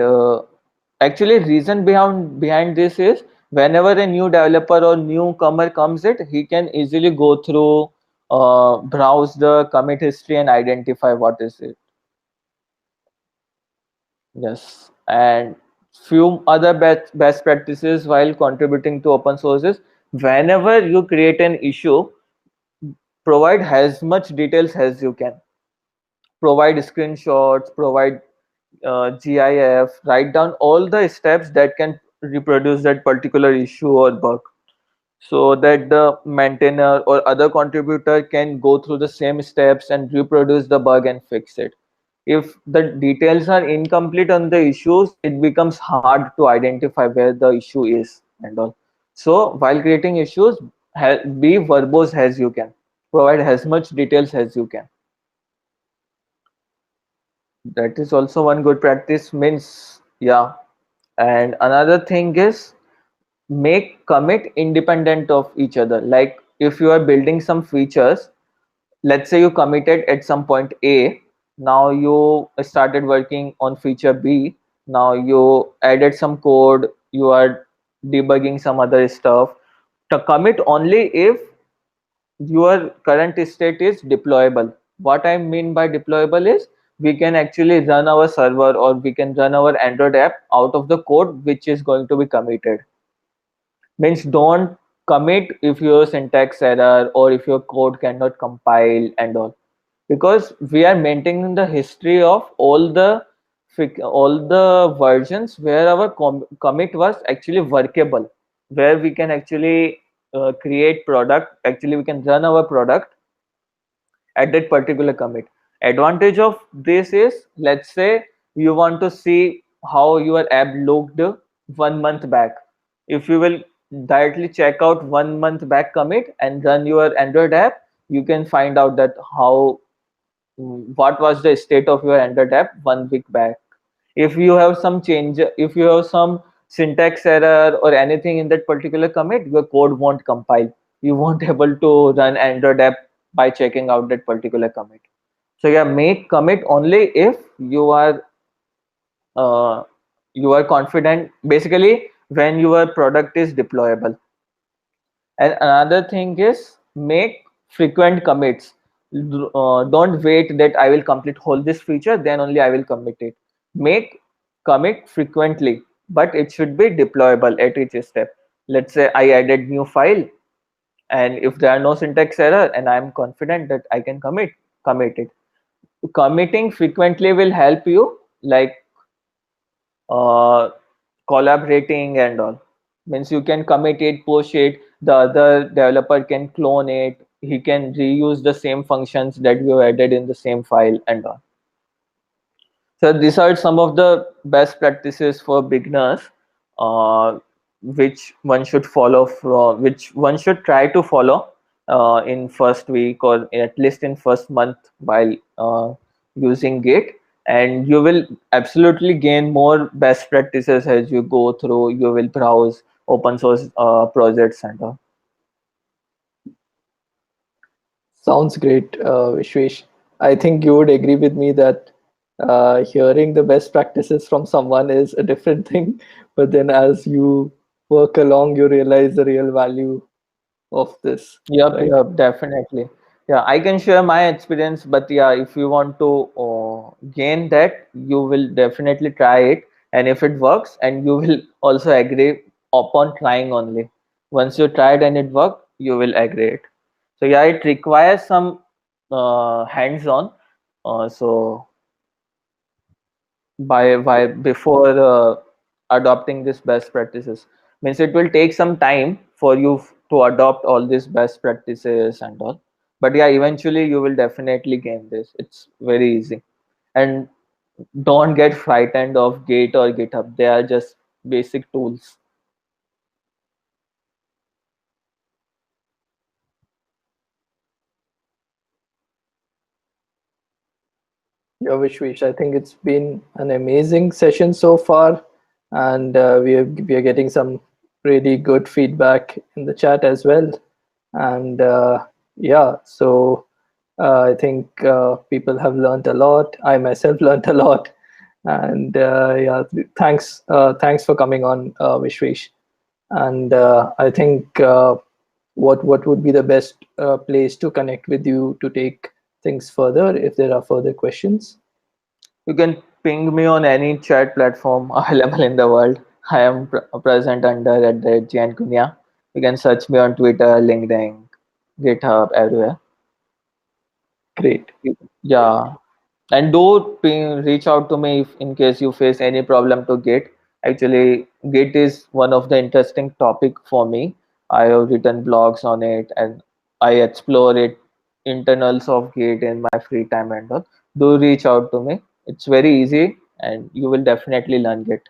actually reason behind this is whenever a new developer or newcomer comes it, he can easily go through, browse the commit history and identify what is it. Yes. And few other best practices while contributing to open sources: whenever you create an issue, provide as much details as you can. Provide screenshots, provide GIF, write down all the steps that can reproduce that particular issue or bug, so that the maintainer or other contributor can go through the same steps and reproduce the bug and fix it. If the details are incomplete on the issues, it becomes hard to identify where the issue is and all. So while creating issues, be verbose as you can. Provide as much details as you can. That is also one good practice. Means, yeah. And another thing is, make commit independent of each other. Like if you are building some features, let's say you committed at some point A, now you started working on feature B, now you added some code, you are debugging some other stuff, to commit only if your current state is deployable. What I mean by deployable is, we can actually run our server or we can run our Android app out of the code which is going to be committed. Means don't commit if your syntax error or if your code cannot compile and all, because we are maintaining the history of all the versions where our commit was actually workable, where we can actually create product, actually we can run our product at that particular commit. Advantage of this is, let's say you want to see how your app looked 1 month back. If you will directly check out 1 month back commit and run your Android app, you can find out that how what was the state of your Android app 1 week back. If you have some change, if you have some syntax error or anything in that particular commit, your code won't compile. You won't able to run Android app by checking out that particular commit. So yeah, make commit only if uh, you are confident, basically when your product is deployable. And another thing is, make frequent commits. Don't wait that I will complete whole this feature, then only I will commit it. Make commit frequently, but it should be deployable at each step. Let's say I added new file, and if there are no syntax error and I am confident that I can commit it. Committing frequently will help you, like uh, collaborating and all. Means you can commit it, push it, the other developer can clone it, he can reuse the same functions that you added in the same file and all. So these are some of the best practices for beginners, uh, which one should follow, from which one should try to follow in first week or at least in first month while using Git. And you will absolutely gain more best practices as you go through. You will browse open source projects and all. Sounds great, Vishwesh. I think you would agree with me that hearing the best practices from someone is a different thing, but then as you work along, you realize the real value of this, Yep, right? yep, definitely. Yeah, I can share my experience, but yeah, if you want to gain that, you will definitely try it. And if it works, and you will also agree upon trying only. Once you tried and it worked, you will agree it. So yeah, it requires some hands-on. So by before adopting this best practices, means it will take some time for you to adopt all these best practices and all, but yeah, eventually you will definitely gain this. It's very easy. And don't get frightened of Git or GitHub, they are just basic tools. Yeah, Vishwesh, I think it's been an amazing session so far, and we are getting some really good feedback in the chat as well. And yeah, so I think people have learned a lot. I myself learned a lot, and yeah, thanks for coming on, Vishwesh. And I think what would be the best place to connect with you to take things further if there are further questions? You can ping me on any chat platform available in the world. I am present under at the Jan Kunya. You can search me on Twitter, LinkedIn, GitHub, everywhere. Great. Yeah, and do reach out to me if in case you face any problem to Git. Actually, Git is one of the interesting topic for me. I have written blogs on it and I explore it internals of Git in my free time and all. Do reach out to me. It's very easy and you will definitely learn Git.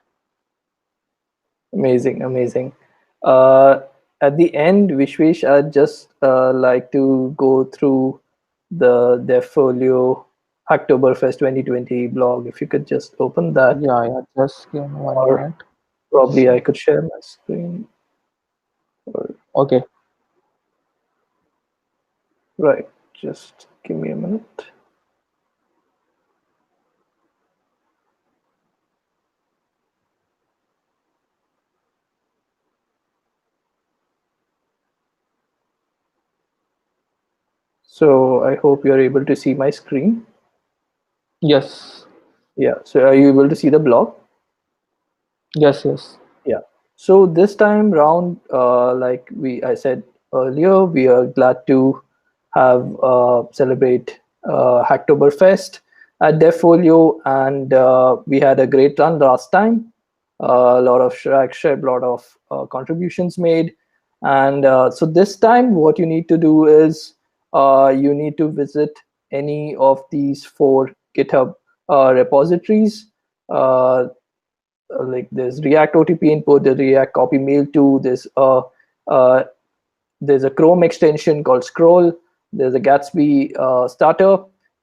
Amazing, amazing. Uh, at the end, Vishwesh, I'd just like to go through the Devfolio Hacktoberfest 2020 blog. If you could just open that, Yeah, yeah. Just give me one or minute. probably I So, could share my screen. Or, okay. right, just give me a minute. So I hope you're able to see my screen. Yes. Yeah. So are you able to see the blog? Yes, yes. Yeah. So this time round, like I said earlier, we are glad to have celebrate Hacktoberfest at Devfolio, and we had a great run last time. A lot of a lot of contributions made, and so this time, what you need to do is you need to visit any of these four GitHub repositories. Uh, like there's React OTP input, the React copy mail to, uh, there's a Chrome extension called Scroll, there's a Gatsby starter,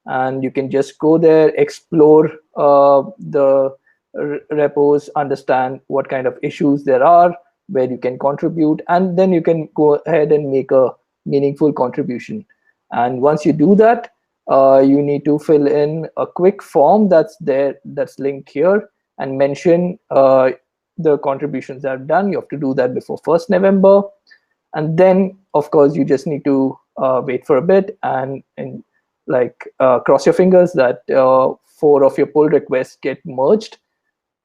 and you can just go there, explore the repos, understand what kind of issues there are, where you can contribute, and then you can go ahead and make a meaningful contribution. And once you do that, you need to fill in a quick form that's there, that's linked here, and mention the contributions that I've done. You have to do that before 1st November. And then, of course, you just need to wait for a bit and like cross your fingers that four of your pull requests get merged.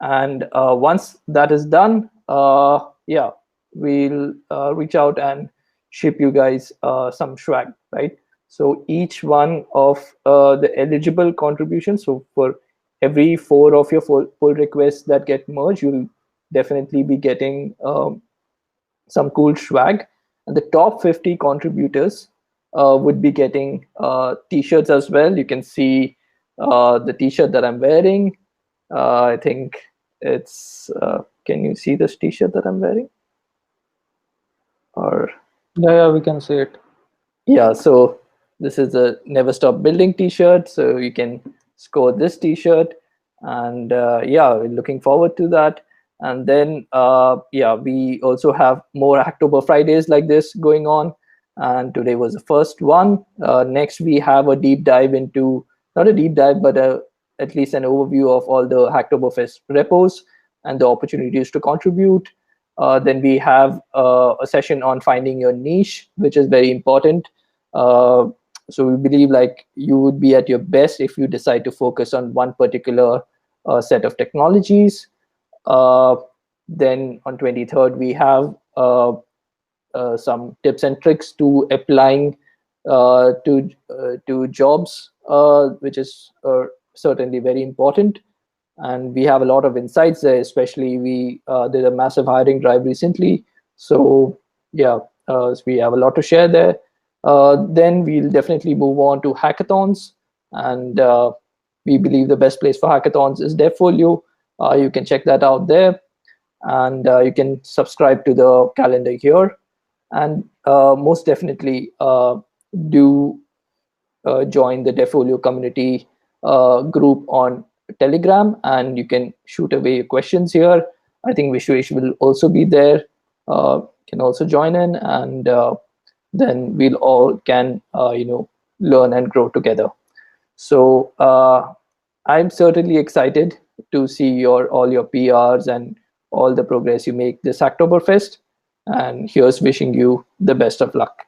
And once that is done, yeah, we'll reach out and ship you guys some swag, right? So each one of the eligible contributions, so for every four of your pull requests that get merged, you'll definitely be getting some cool swag. And the top 50 contributors would be getting t-shirts as well. You can see the t-shirt that I'm wearing. I think it's, can you see this t-shirt that I'm wearing? Or Yeah, yeah, we can see it. yeah, so this is a Never Stop Building t-shirt. So you can score this t-shirt. And yeah, we're looking forward to that. And then yeah, we also have more October Fridays like this going on. And today was the first one. Next, we have a deep dive into, not a deep dive, but at least an overview of all the Hacktoberfest repos and the opportunities to contribute. Then we have a session on finding your niche, which is very important. Uh, so we believe like you would be at your best if you decide to focus on one particular set of technologies. Uh, then on 23rd, we have some tips and tricks to applying to jobs, which is certainly very important. And we have a lot of insights there. Especially we did a massive hiring drive recently, so yeah, so we have a lot to share there. Then we'll definitely move on to hackathons, and we believe the best place for hackathons is Devfolio. You can check that out there, and you can subscribe to the calendar here. And most definitely do join the Devfolio community group on Telegram, and you can shoot away your questions here. I think Vishwesh will also be there. Can also join in, and then we'll all can learn and grow together. So I'm certainly excited to see all your PRs and all the progress you make this Oktoberfest. And here's wishing you the best of luck.